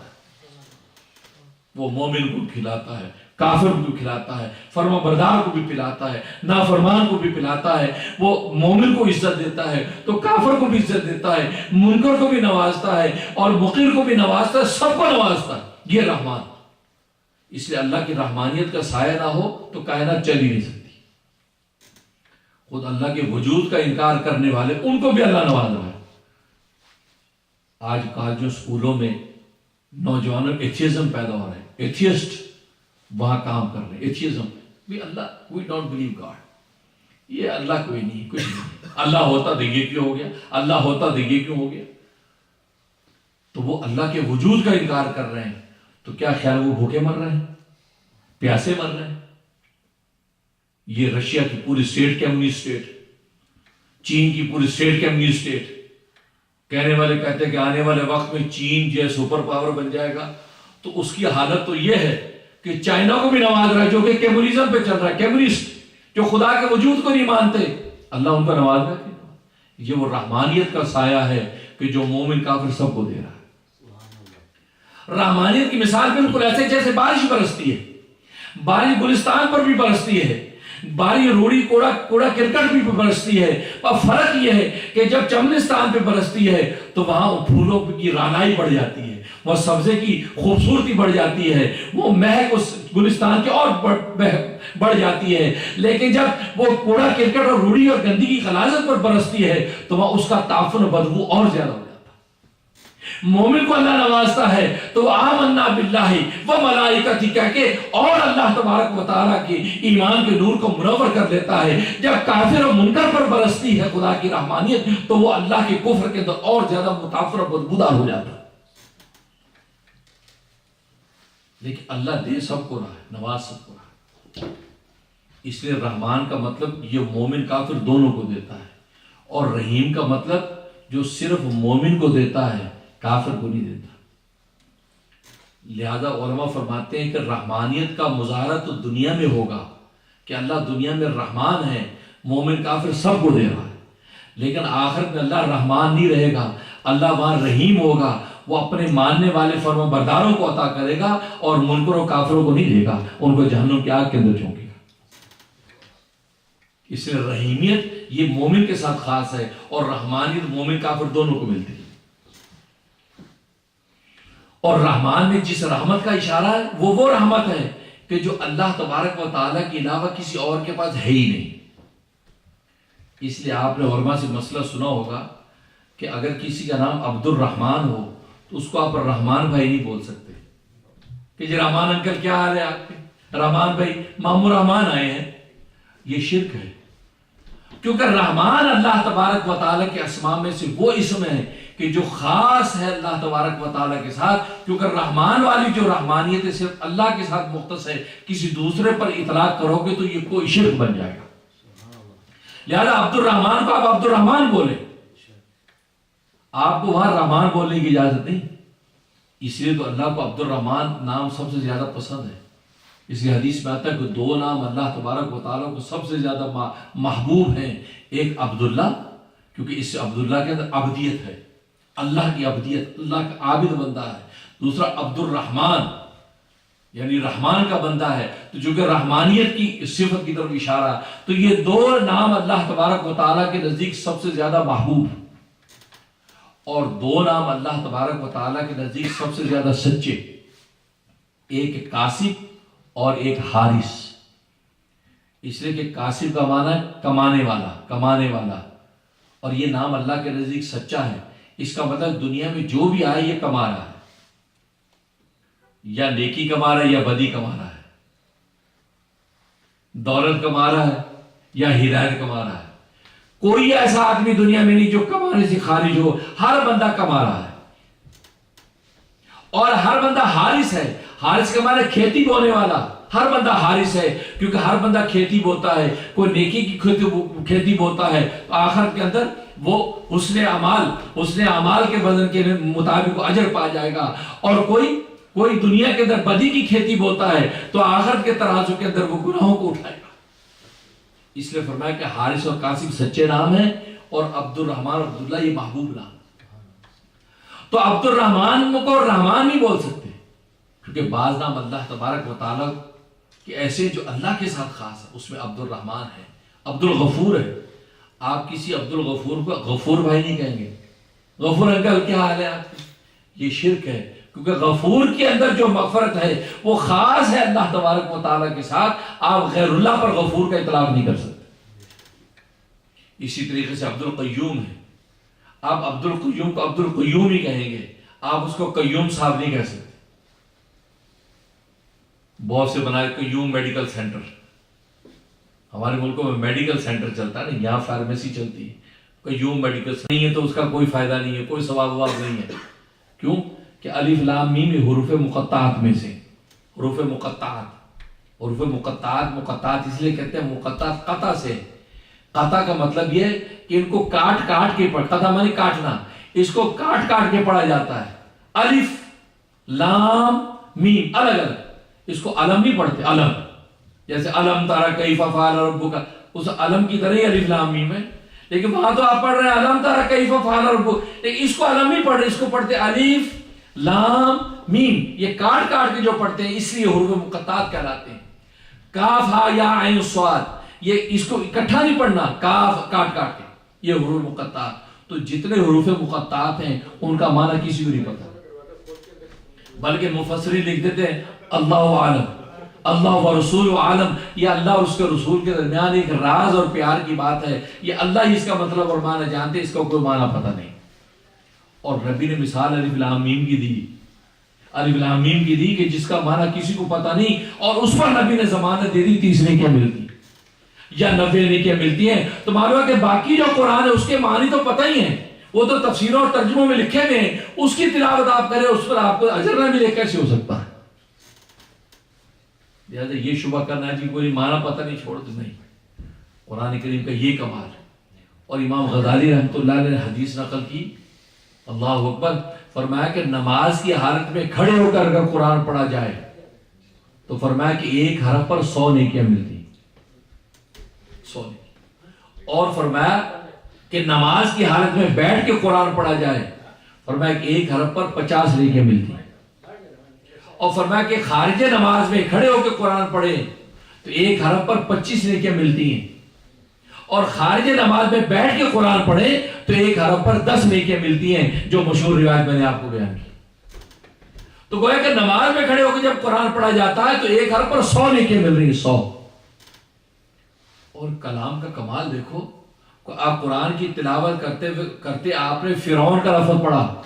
وہ مومن کو کھلاتا ہے، کافر کو بھی کھلاتا ہے، فرما بردار کو بھی پلاتا ہے، نافرمان کو بھی پلاتا ہے. وہ مومن کو عزت دیتا ہے تو کافر کو بھی عزت دیتا ہے، منکر کو بھی نوازتا ہے اور مقر کو بھی نوازتا ہے، سب کو نوازتا ہے. یہ رحمان. اس لیے اللہ کی رحمانیت کا سایہ نہ ہو تو کائنات چل ہی نہیں سکتی. خود اللہ کے وجود کا انکار کرنے والے ان کو بھی اللہ نواز رہا ہے. آج کالجوں اسکولوں میں نوجوانوں ایتھیزم پیدا ہو رہے ہیں. ایتھیسٹ وہاں کام کر رہے ہیں. ایتھیزم بھی اللہ وی ڈونٹ بلیو گاڈ، یہ اللہ کوئی نہیں، کچھ نہیں. اللہ ہوتا تو یہ کیوں ہو گیا، اللہ ہوتا تو یہ کیوں ہو گیا. تو وہ اللہ کے وجود کا انکار کر رہے ہیں. تو کیا خیال وہ بھوکے مر رہے ہیں، پیاسے مر رہے ہیں؟ یہ رشیا کی پوری اسٹیٹ کمیونسٹ اسٹیٹ، چین کی پوری اسٹیٹ کمیونسٹ اسٹیٹ. کہنے والے کہتے ہیں کہ آنے والے وقت میں چین جو ہے سپر پاور بن جائے گا. تو اس کی حالت تو یہ ہے کہ چائنا کو بھی نواز رہا ہے جو کہ کمیونزم پہ چل رہا ہے. کمیونسٹ جو خدا کے وجود کو نہیں مانتے، اللہ ان کو نواز رہا ہے. یہ وہ رحمانیت کا سایہ ہے کہ جو مومن کافر سب کو دے رہا ہے۔ رحمانیت کی مثال بالکل ایسے جیسے بارش برستی ہے، بارش گلستان پر بھی برستی ہے، بارش روڑی کوڑا کرکٹ بھی برستی ہے، اور فرق یہ ہے کہ جب چمنستان پہ برستی ہے تو وہاں پھولوں کی رانائی بڑھ جاتی ہے، وہ سبزے کی خوبصورتی بڑھ جاتی ہے، وہ مہک اس گلستان کی اور بڑھ جاتی ہے۔ لیکن جب وہ کوڑا کرکٹ اور روڑی اور گندگی کی غلاظت پر برستی ہے تو وہاں اس کا تعفن و بدبو اور زیادہ ہو جاتا ہے۔ مومن کو اللہ نوازتا ہے تو آمنا باللہ و ملائکتہ کہہ کے اور اللہ تبارک و تعالیٰ کی ایمان کے نور کو منور کر دیتا ہے۔ جب کافر و منکر پر برستی ہے خدا کی رحمانیت تو وہ اللہ کے کفر کے اندر اور زیادہ متاثر و بدبودار ہو جاتا ہے۔ لیکن اللہ دے سب کو رہا ہے، نواز سب کو رہا ہے، اس لیے رحمان کا مطلب یہ مومن کافر دونوں کو دیتا ہے، اور رحیم کا مطلب جو صرف مومن کو دیتا ہے، کافر کو نہیں دیتا۔ لہذا علماء فرماتے ہیں کہ رحمانیت کا مظاہرہ تو دنیا میں ہوگا کہ اللہ دنیا میں رحمان ہے، مومن کافر سب کو دے رہا ہے، لیکن آخر میں اللہ رحمان نہیں رہے گا، اللہ وہاں رحیم ہوگا، وہ اپنے ماننے والے فرما برداروں کو عطا کرے گا اور منکر و کافروں کو نہیں دے گا، ان کو جہنم کی آگ کے اندر جھونکے گا۔ اس لیے رحیمیت یہ مومن کے ساتھ خاص ہے اور رحمانیت مومن کافر دونوں کو ملتی ہے۔ اور رحمان میں جس رحمت کا اشارہ ہے وہ رحمت ہے کہ جو اللہ تبارک و تعالیٰ کے علاوہ کسی اور کے پاس ہے ہی نہیں۔ اس لیے آپ نے علماء سے مسئلہ سنا ہوگا کہ اگر کسی کا نام عبد الرحمان ہو تو اس کو آپ رحمان بھائی نہیں بول سکتے کہ جی رحمان انکل کیا حال ہے آپ کے، رحمان بھائی مامو رحمان آئے ہیں، یہ شرک ہے۔ کیونکہ رحمان اللہ تبارک و تعالیٰ کے اسماء میں سے وہ اسم ہے کہ جو خاص ہے اللہ تبارک و تعالیٰ کے ساتھ، کیونکہ رحمان والی جو رحمانیت ہے صرف اللہ کے ساتھ مختص ہے، کسی دوسرے پر اطلاق کرو گے تو یہ کوئی شرک بن جائے گا۔ لہذا عبد الرحمان کو آپ عبد الرحمان بولیں، آپ کو وہاں رحمان بولنے کی اجازت نہیں، اس لیے تو اللہ کو عبد الرحمان نام سب سے زیادہ پسند ہے۔ اس لیے حدیث میں آتا ہے کہ دو نام اللہ تبارک و تعالیٰ کو سب سے زیادہ محبوب ہیں، ایک عبداللہ، کیونکہ اس سے عبداللہ کے اندر عبدیت ہے، اللہ کی عبدیت، اللہ کا عابد بندہ ہے، دوسرا عبد الرحمان یعنی رحمان کا بندہ ہے، تو جو کہ رحمانیت کی صفت کی طرف اشارہ، تو یہ دو نام اللہ تبارک و تعالیٰ کے نزدیک سب سے زیادہ محبوب، اور دو نام اللہ تبارک و تعالیٰ کے نزدیک سب سے زیادہ سچے، ایک کاسب اور ایک حارث۔ اس لیے کہ کاسب کا معنی کمانے والا، اور یہ نام اللہ کے نزدیک سچا ہے، اس کا مطلب دنیا میں جو بھی آئے یہ کما رہا ہے، یا نیکی کما رہا ہے یا بدی کما رہا ہے، دولت کما رہا ہے یا ہدایت کما رہا ہے۔ کوئی ایسا آدمی دنیا میں نہیں جو کمانے سے خارج ہو، ہر بندہ کما رہا ہے، اور ہر بندہ حارث ہے۔ حارث کا معنی کھیتی بونے والا، ہر بندہ حارث ہے، کیونکہ ہر بندہ کھیتی بوتا ہے، کوئی نیکی کی کھیتی بوتا ہے تو آخرت کے اندر وہ حسن اعمال کے وزن کے مطابق اجر پا جائے گا، اور کوئی دنیا کے اندر بدی کی کھیتی بوتا ہے تو آخرت کے ترازو کے اندر وہ گناہوں کو اٹھائے گا۔ اس لیے فرمایا کہ حارث اور کاسب سچے نام ہیں، اور عبد الرحمان اور عبداللہ یہ محبوب نام۔ تو عبد الرحمان کو رحمان نہیں بول سکتے، کیونکہ بعض نام اللہ تبارک و تعالیٰ کہ ایسے جو اللہ کے ساتھ خاص ہے، اس میں عبد الرحمان ہے، عبد الغفور ہے۔ آپ کسی عبد الغفور کو غفور بھائی نہیں کہیں گے، غفور انکل کیا حال ہے آپ کے، یہ شرک ہے، کیونکہ غفور کے اندر جو مغفرت ہے وہ خاص ہے اللہ تبارک و تعالیٰ کے ساتھ، آپ غیر اللہ پر غفور کا اطلاق نہیں کر سکتے۔ اسی طریقے سے عبد القیوم ہے، آپ عبد القیوم کو عبد القیوم ہی کہیں گے، آپ اس کو قیوم صاحب نہیں کہہ سکتے۔ بہت سے بنائے قیوم میڈیکل سینٹر، ہمارے ملکوں میں میڈیکل سینٹر چلتا ہے نا، یہاں فارمیسی چلتی ہے، قیوم میڈیکل سینٹر نہیں ہے تو اس کا کوئی فائدہ نہیں ہے، کوئی ثواب واب نہیں ہے۔ کیوں کہ الف لام میم حروف مقطعات میں سے، حروف مقطعات اس لیے کہتے ہیں مقطعات قطع سے، قطع کا مطلب یہ کہ ان کو کاٹ کے قطع معنی کاٹنا، اس کو کاٹ کے پڑھا جاتا ہے، الف لام میم الگ الگ، اس کو علم نہیں پڑھتے، علم جیسے علم ترى کیف فعل ربک، اس علم کی طرح ہی الف لام میم ہے، لیکن وہاں تو آپ پڑھ رہے ہیں علم تر کیف فعل ربک، لیکن اس کو علم نہیں پڑھ رہے، اس کو پڑھتے الف لام میم، یہ کاٹ کاٹ کے جو پڑھتے ہیں اس لیے حروف مقطعات کہلاتے ہیں. کاف ہا یا عین صاد، یہ اس کو اکٹھا نہیں پڑھنا، کاف کاٹ کاٹ کے، یہ حروف مقطعات. تو جتنے حروف مقطعات ہیں ان کا معنی کسی کو نہیں پتا، بلکہ مفسرین لکھ دیتے ہیں اللہ عالم، اللہ و رسول عالم، یہ اللہ اور اس کے رسول کے درمیان ایک راز اور پیار کی بات ہے، یہ اللہ ہی اس کا مطلب اور معنی جانتے، اس کا کوئی معنی پتہ نہیں. اور نبی نے مثال الف لام میم کی دی، الف لام میم کی دی کہ جس کا معنی کسی کو پتہ نہیں، اور اس پر نبی نے ضمانت دے دی 30 نیکیاں ملتی یا 90 نیکیاں ملتی ہیں. تو معلوم ہے کہ باقی جو قرآن ہے اس کے معنی تو پتہ ہی ہیں، وہ تو تفسیروں اور ترجموں میں لکھے ہوئے ہیں، اس کی تلاوت آپ کریں اس پر آپ کو اجر نہ ملے، کیسے ہو سکتا ہے؟ لہٰذا یہ شبہ کرنا ہے جی کوئی معنی پتہ نہیں، چھوڑ دو، نہیں. قرآن کریم کا یہ کمال ہے. اور امام غزالی رحمۃ اللہ علیہ نے حدیث نقل کی، اللہ اکبر، فرمایا کہ نماز کی حالت میں کھڑے ہو کر اگر قرآن پڑھا جائے تو فرمایا کہ ایک حرف پر 100 نیکیاں ملتی، 100 نیکی. اور فرمایا کہ نماز کی حالت میں بیٹھ کے قرآن پڑھا جائے، فرمایا کہ ایک حرف پر 50 نیکیاں ملتی. اور فرمایا کہ خارج نماز میں کھڑے ہو کے قرآن پڑھے تو ایک حرف پر 25 نیکیاں ملتی ہیں، اور خارج نماز میں بیٹھ کے قرآن پڑھے تو ایک حرف پر 10 نیکیاں ملتی ہیں، جو مشہور روایت میں نے آپ کو بیان کی. تو گویا کہ نماز میں کھڑے ہو کے جب قرآن پڑھا جاتا ہے تو ایک حرف پر 100 نیکیاں مل رہی ہیں، 100. اور کلام کا کمال دیکھو، آپ قرآن کی تلاوت کرتے آپ نے فرعون کا لفظ پڑھا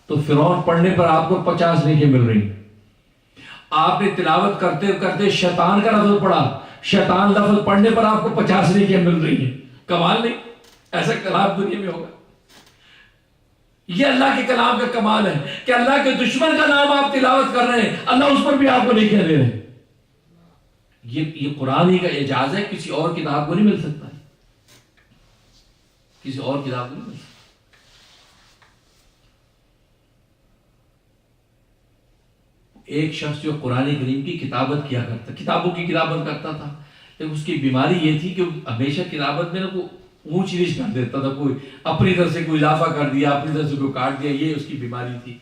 تو فرعون پڑھنے پر آپ کو 50 نیکیاں مل رہی ہیں. آپ نے تلاوت کرتے کرتے شیطان کا لفظ پڑھا، شیطان لفظ پڑھنے پر آپ کو 50 نیکیاں مل رہی ہیں. کمال نہیں؟ ایسا کلام دنیا میں ہوگا؟ یہ اللہ کے کلام کا کمال ہے کہ اللہ کے دشمن کا نام آپ تلاوت کر رہے ہیں، اللہ اس پر بھی آپ کو نیکیاں دے رہے ہیں. یہ قرآن ہی کا اعجاز ہے، کسی اور کتاب کو نہیں مل سکتا، کسی اور کتاب کو نہیں مل سکتا. ایک شخص جو قرآن کریم کی کتابت کیا کرتا، کتابوں کی کتابت کرتا تھا، لیکن اس کی بیماری یہ تھی کہ ہمیشہ کتابت میں کوئی اونچ نیچ کر دیتا تھا، کوئی اپنی طرف سے کوئی اضافہ کر دیا، اپنی طرف سے کوئی کاٹ دیا، یہ اس کی بیماری تھی.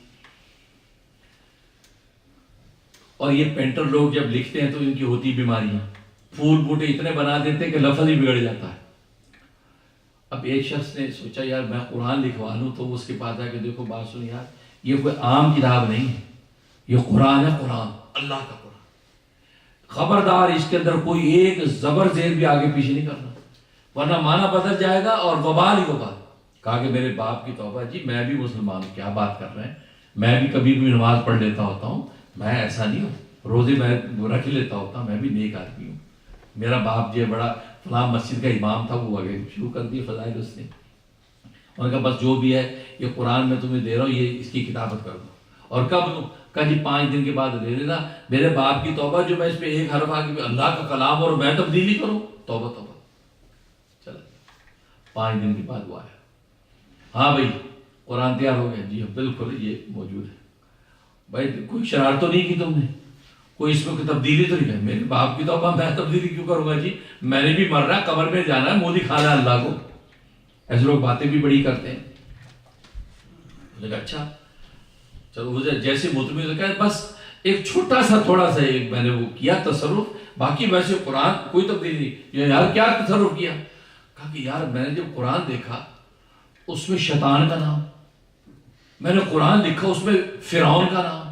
اور یہ پینٹر لوگ جب لکھتے ہیں تو ان کی ہوتی بیماریاں، پھول بوٹے اتنے بنا دیتے ہیں کہ لفظ ہی بگڑ جاتا ہے. اب ایک شخص نے سوچا یار میں قرآن لکھوا لوں، تو اس کے پاس جا کے دیکھو بات سن یار، یہ کوئی عام کتاب نہیں ہے، یہ قرآن ہے، قرآن اللہ کا قرآن. خبردار اس کے اندر کوئی ایک زبر زیر بھی آگے پیچھے نہیں کرنا، ورنہ معنی بدل جائے گا اور وبال ہی وبال. کہا کہ میرے باپ کی توبہ جی، میں بھی مسلمان ہوں، کیا بات کر رہے ہیں، میں بھی کبھی بھی نماز پڑھ لیتا ہوتا ہوں، میں ایسا نہیں ہوں، روزے میں رکھ لیتا ہوتا ہوں، میں بھی نیک آدمی ہوں. میرا باپ جو بڑا فلاں مسجد کا امام تھا، وہ آگے شروع کر دیے فضائل اس نے. انہوں نے کہا بس جو بھی ہے یہ قرآن میں تمہیں دے رہا ہوں، یہ اس کی کتابت کر دو. اور کب دوں؟ کہا جی 5 دن کے بعد دے دینا. میرے باپ کی توبہ، جو میں اس پہ ایک حرف آگے اللہ کا کلام اور میں تبدیلی کروں، توبہ توبہ. چلا 5 دن کے بعد وہ آیا، ہاں بھائی قرآن تیار ہو گیا. جی بالکل یہ موجود ہے. بھائی کوئی شرارت تو نہیں کی تم نے، کوئی اس میں تبدیلی تو نہیں کی؟ میرے باپ کی توبہ میں تبدیلی کیوں کروں گا جی، میں نے بھی مرنا ہے، قبر میں جانا ہے، مودی کھانا ہے اللہ کو. ایسے لوگ باتیں بھی بڑی کرتے ہیں. اچھا چلو، مجھے جیسے مطمئن سے کہا بس ایک چھوٹا سا تھوڑا سا ایک میں نے وہ کیا تصرف، باقی ویسے قرآن کوئی تبدیلی نہیں. یار کیا تصرف کیا؟ کہا کہ یار میں نے جب قرآن دیکھا اس میں شیطان کا نام، میں نے قرآن دیکھا اس میں فرعون کا نام،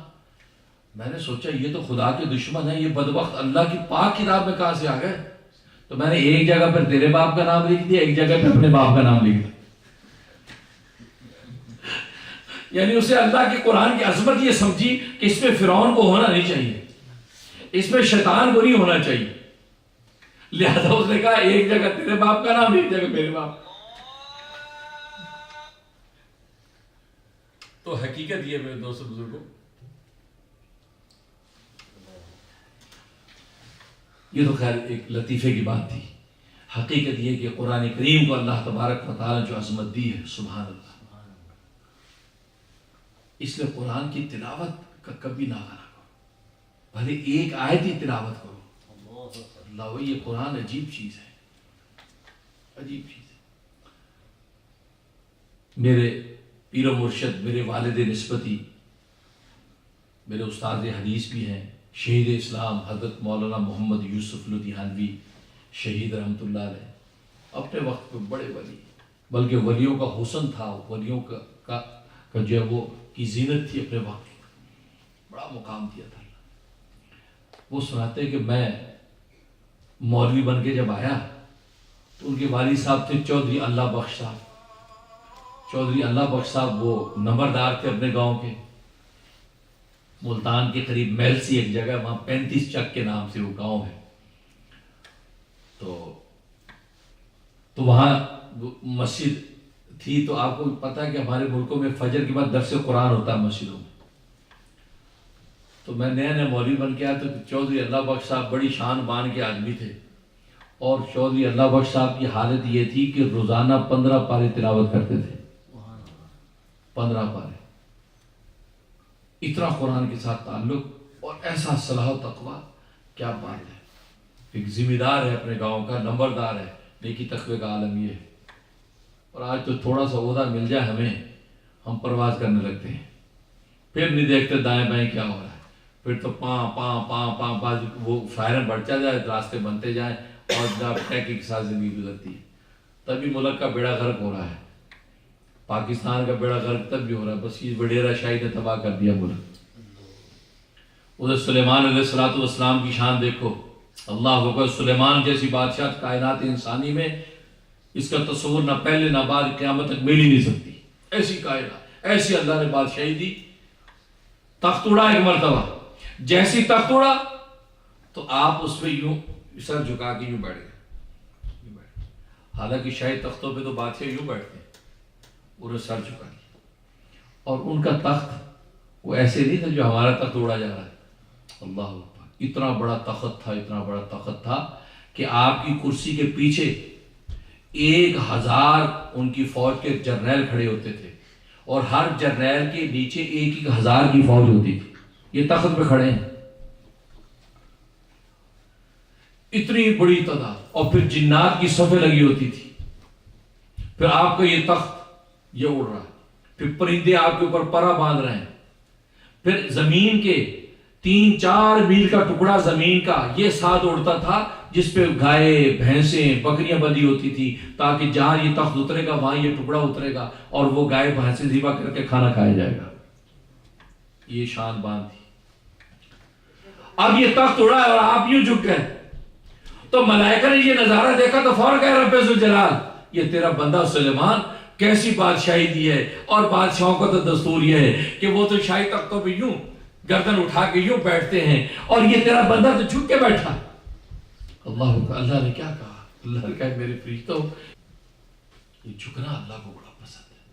میں نے سوچا یہ تو خدا کے دشمن ہے، یہ بدبخت اللہ کی پاک کتاب میں کہاں سے آ گئے. تو میں نے ایک جگہ پر تیرے باپ کا نام لکھ دیا، ایک جگہ پہ اپنے باپ کا نام لکھ دیا. یعنی اسے اللہ کے قرآن کی عظمت یہ سمجھی کہ اس میں فرعون کو ہونا نہیں چاہیے، اس میں شیطان کو نہیں ہونا چاہیے. لہذا اس نے کہا ایک جگہ تیرے باپ کا نام، ایک جگہ میرے باپ. تو حقیقت یہ میرے دوست بزرگوں، یہ تو خیر ایک لطیفے کی بات تھی. حقیقت یہ کہ قرآن کریم کو اللہ تبارک و تعالیٰ جو عظمت دی ہے، سبحان اللہ. اس لیے قرآن کی تلاوت کا کبھی نہ کرو، بھلے ایک آیت ہی تلاوت کرو. اللہ یہ قرآن عجیب چیز ہے، عجیب چیز ہے. میرے پیر و مرشد، میرے والد نسبتی، میرے استاد حدیث بھی ہیں، شہید اسلام حضرت مولانا محمد یوسف لدھیانوی شہید رحمۃ اللہ علیہ، اپنے وقت پہ بڑے ولی، بلکہ ولیوں کا حسن تھا، ولیوں کا جو ہے وہ کی زینت تھی، اپنے وقت بڑا مقام دیا تھا اللہ۔ وہ سناتے کہ میں مولوی بن کے جب آیا تو ان کے والد صاحب تھے چودھری اللہ بخش صاحب۔ چودھری اللہ بخش صاحب وہ نمبردار تھے اپنے گاؤں کے، ملتان کے قریب میلسی ایک جگہ، وہاں 35 چک کے نام سے وہ گاؤں ہے۔ تو وہاں مسجد تھی، تو آپ کو پتا ہے کہ ہمارے ملکوں میں فجر کے بعد درس قرآن ہوتا ہے مسجدوں میں۔ تو میں نیا نیا مولوی بن کے آیا تو چودھری اللہ بخش صاحب بڑی شان بان کے آدمی تھے، اور چودھری اللہ بخش صاحب کی حالت یہ تھی کہ روزانہ 15 پارے تلاوت کرتے تھے، 15 پارے، اتنا قرآن کے ساتھ تعلق اور ایسا صلاح و تقویٰ، کیا بات ہے۔ ایک ذمہ دار ہے اپنے گاؤں کا، نمبردار ہے، نیکی تقوی کا عالم یہ ہے۔ اور آج تو تھوڑا سا عہدہ مل جائے ہمیں، ہم پرواز کرنے لگتے ہیں، پھر نہیں دیکھتے دائیں بائیں کیا ہو رہا ہے، پھر تو پاں وہ فائرن بڑھتا جائے، راستے بنتے جائیں، اور جب ٹیکی کے ساتھ زندگی گزرتی ہے۔ تبھی ملک کا بیڑا غرق ہو رہا ہے، پاکستان کا بیڑا غرق تب بھی ہو رہا ہے، بس یہ وڈیرا شاہی نے تباہ کر دیا ملک۔ ادھر سلیمان علیہ السلام کی شان دیکھو، اللہ اکبر، سلیمان جیسی بادشاہ کائنات انسانی میں اس کا تصور نہ پہلے نہ بعد قیامت تک مل ہی نہیں سکتی، ایسی کائنات، ایسی اللہ نے بادشاہی دی۔ تخت اڑا ایک مرتبہ، جیسی تخت اڑا تو آپ اس پہ یوں سر جھکا کے یوں بیٹھ گئے، حالانکہ شاہی تختوں پہ تو بادشاہ یوں بیٹھتے ہیں، انہوں نے سر جھکا دیا، اور ان کا تخت وہ ایسے نہیں تھا جو ہمارا تخت اڑا جا رہا ہے۔ اللہ اکبر، اتنا بڑا تخت تھا، اتنا بڑا تخت تھا کہ آپ کی کرسی کے پیچھے 1000 ان کی فوج کے جرنیل کھڑے ہوتے تھے، اور ہر جرنیل کے نیچے 1000 کی فوج ہوتی تھی، یہ تخت پہ کھڑے ہیں، اتنی بڑی تعداد، اور پھر جنات کی صفیں لگی ہوتی تھی، پھر آپ کا یہ تخت یہ اڑ رہا ہے، پھر پرندے آپ کے اوپر پرا باندھ رہے ہیں، پھر زمین کے 3-4 میل کا ٹکڑا زمین کا یہ ساتھ اڑتا تھا، جس پہ گائے بھینسیں بکریاں بندھی ہوتی تھی، تاکہ جہاں یہ تخت اترے گا وہاں یہ ٹکڑا اترے گا، اور وہ گائے بھینسیں ذبح کر کے کھانا کھایا جائے گا۔ یہ شان بان تھی۔ اب یہ تخت اڑا ہے اور آپ یوں جھک گئے، تو ملائکہ نے یہ نظارہ دیکھا تو فوراً کہا رب ذوالجلال، یہ تیرا بندہ سلیمان کیسی بادشاہی دی ہے، اور بادشاہوں کا تو دستور یہ ہے کہ وہ تو شاہی تختوں پہ یوں گردن اٹھا کے یوں بیٹھتے ہیں، اور یہ تیرا بندہ تو جھک کے بیٹھا۔ اللہ نے کیا کہا؟ اللہ نے کہا میرے فرشتوں، یہ جھکنا اللہ کو بڑا پسند ہے۔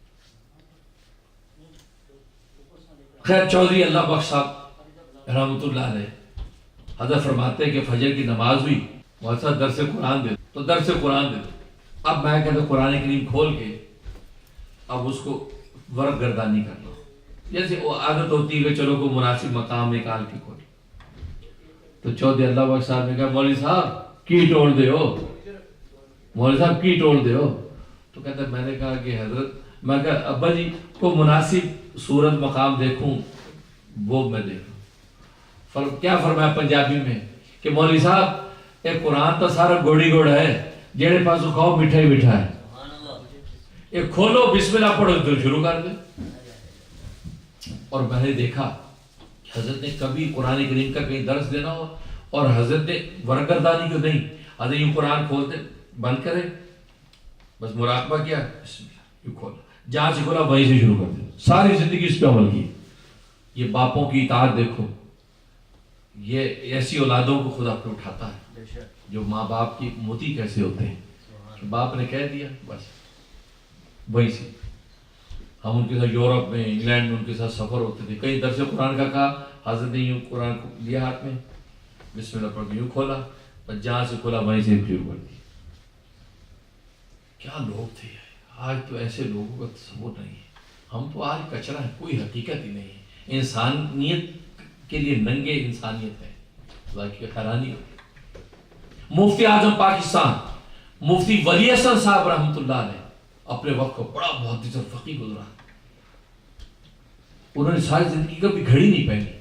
خیر، چودھری اللہ بخش صاحب رحمۃ اللہ علیہ حضرت فرماتے ہیں کہ فجر کی نماز ہوئی، ویسا درس قرآن دے تو درس قرآن دے دو۔ اب میں کہتا ہوں قرآن کریم کھول کے اب اس کو ورق گردانی کر لو، جیسے وہ عادت ہوتی ہے کہ چلو کوئی مناسب مقام نکال کے کھول۔ تو چودھری اللہ بخش صاحب نے کہا مولوی صاحب کی ٹول دے ہو، مولوی صاحب کی ٹول دے ہو؟ تو کہتا میں نے کہا کہ حضرت، میں کہا ابا جی کو مناسب صورت مقام دیکھوں وہ میں دیکھوں۔ کیا فرمایا پنجابی میں کہ مولوی صاحب ایک قرآن تو سارا گوڑی گوڑ ہے، جیڑے پاس کھاؤ میٹھا ہی میٹھا ہے، ایک کھولو بسم اللہ پڑھو تو شروع کر دے۔ اور میں نے دیکھا حضرت نے کبھی قرآن کریم کا کہیں درس دینا ہو اور حضرت نے ورگردانی کو نہیں، حضرت یوں قرآن کھولتے بند کرے، بس مراقبہ کیا، بسم اللہ یوں کھولا، جہاں سے کھولا وہیں سے شروع کر دے، ساری زندگی اس پہ عمل کی۔ یہ باپوں کی اطاعت دیکھو، یہ ایسی اولادوں کو خدا پہ اٹھاتا ہے جو ماں باپ کی موتی کیسے ہوتے ہیں، باپ نے کہہ دیا بس وہیں سے۔ ہم ان کے ساتھ یورپ میں انگلینڈ میں ان کے ساتھ سفر ہوتے تھے، کئی درس قرآن کا کہا، حضرت نے یوں قرآن کو لیا ہاتھ میں، بسم اللہ پڑھ کے یوں کھولا، بس جہاں سے کھولا وہیں سے شروع کر دی۔ کیا لوگ تھے، آج تو ایسے لوگوں کا تصور نہیں ہے، ہم تو آج کچرا ہے، کوئی حقیقت ہی نہیں ہے، انسانیت کے لیے ننگے انسانیت ہے، اللہ کی حیرانی ہوتی۔ مفتی اعظم پاکستان مفتی ولی حسن صاحب رحمۃ اللہ علیہ، اپنے وقت کا بڑا محدث اور فقیہ گزرا. انہوں نے ساری زندگی کبھی گھڑی نہیں پہنی،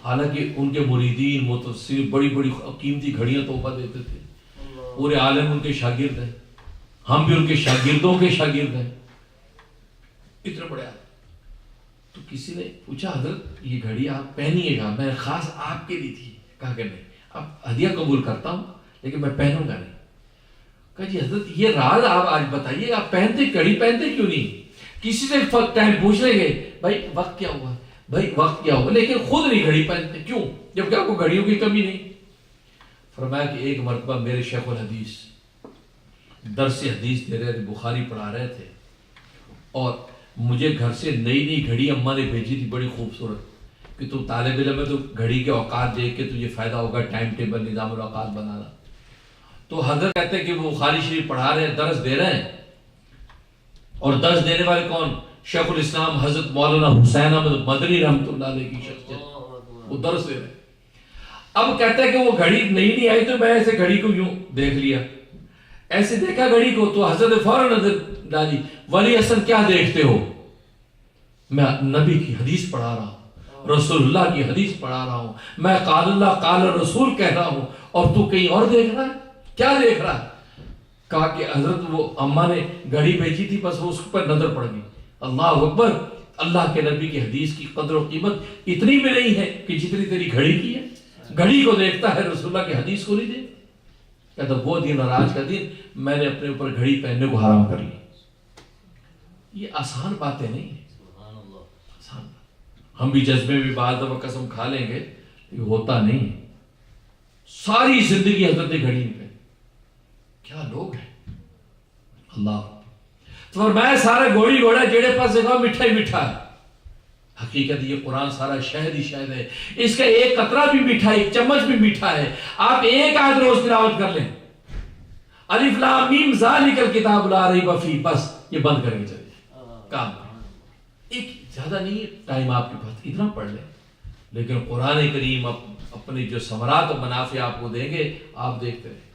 حالانکہ ان کے مریدین متصر بڑی بڑی قیمتی گھڑیاں تحفہ دیتے تھے. پورے عالم ان کے شاگرد ہیں، ہم بھی ان کے شاگردوں کے شاگرد ہیں، اتنے بڑے عالم. تو کسی نے پوچھا حضرت یہ گھڑی آپ پہنیے گا؟ میں خاص آپ کے لیے تھی. کہا کہ نہیں، اب ہدیہ قبول کرتا ہوں لیکن میں پہنوں گا نہیں. کہا جی حضرت یہ راز آپ آج بتائیے، آپ پہنتے گھڑی پہنتے کیوں نہیں؟ کسی سے ٹائم پوچھ لیں گے بھائی وقت کیا ہوا، بھائی وقت کیا ہوا، لیکن خود نہیں گھڑی پہنتے. کیوں؟ جبکہ آپ کو گھڑیوں کی کمی نہیں. فرمایا کہ ایک مرتبہ میرے شیخ الحدیث درس حدیث دے رہے تھے، بخاری پڑھا رہے تھے، اور مجھے گھر سے نئی نئی گھڑی اماں نے بھیجی تھی بڑی خوبصورت، کہ تم طالب علم ہے تو گھڑی کے اوقات دیکھ کے تجھے فائدہ ہوگا، ٹائم ٹیبل نظام الاوقات بنانا. تو حضرت کہتے ہیں کہ وہ بخاری شریف پڑھا رہے ہیں، درس دے رہے ہیں، اور درس دینے والے کون؟ شیخ الاسلام حضرت مولانا حسین احمد مدنی رحمۃ اللہ علیہ کی شخصیت، وہ درس دے رہے ہیں. اب کہتا ہے کہ وہ گھڑی نہیں آئی تو میں ایسے گھڑی کو یوں دیکھ لیا، ایسے دیکھا گھڑی کو تو حضرت فوراً نظر ڈالی، ولی حسن کیا دیکھتے ہو؟ میں نبی کی حدیث پڑھا رہا ہوں، رسول اللہ کی حدیث پڑھا رہا ہوں، میں قال اللہ قال رسول کہہ رہا ہوں، اور تو کہیں اور دیکھ رہا ہے، کیا دیکھ رہا ہے؟ کہا کہ حضرت وہ اماں نے گھڑی بھیجی تھی، بس وہ اس پر نظر پڑ گئی. اللہ اکبر، اللہ کے نبی کی حدیث کی قدر و قیمت اتنی بھی نہیں ہے کہ جتنی تیری گھڑی کی ہے. گھڑی کو دیکھتا ہے، رسول اللہ کی حدیث کو نہیں دیکھتا. کہتا وہ دن اور آج کا دن میں نے اپنے اوپر گھڑی پہننے کو حرام کر لی. یہ آسان باتیں نہیں ہیں، آسان بات. ہم بھی جذبے میں بعض دفعہ قسم کھا لیں گے، یہ ہوتا نہیں. ساری زندگی حضرت نے گھڑی نہیں پہنی. کیا لوگ ہیں اللہ. تو فرمایا سارا گھوڑی گھوڑا جیڑے پاس دیکھا میٹھا ہی میٹھا ہے. حقیقت یہ قرآن سارا شہد ہی شہد ہے، اس کا ایک قطرہ بھی میٹھا ہے، ایک چمچ بھی میٹھا ہے. آپ ایک آیت روز تلاوت کر لیں، الف لام میم ذالک الکتاب لا ریب فیہ، بس یہ بند کر کے چلے کام. ایک زیادہ نہیں ہے ٹائم آپ کے پاس، اتنا پڑھ لیں. لیکن قرآن کریم اپنے جو ثمرات و منافع آپ کو دیں گے، آپ دیکھتے رہیں،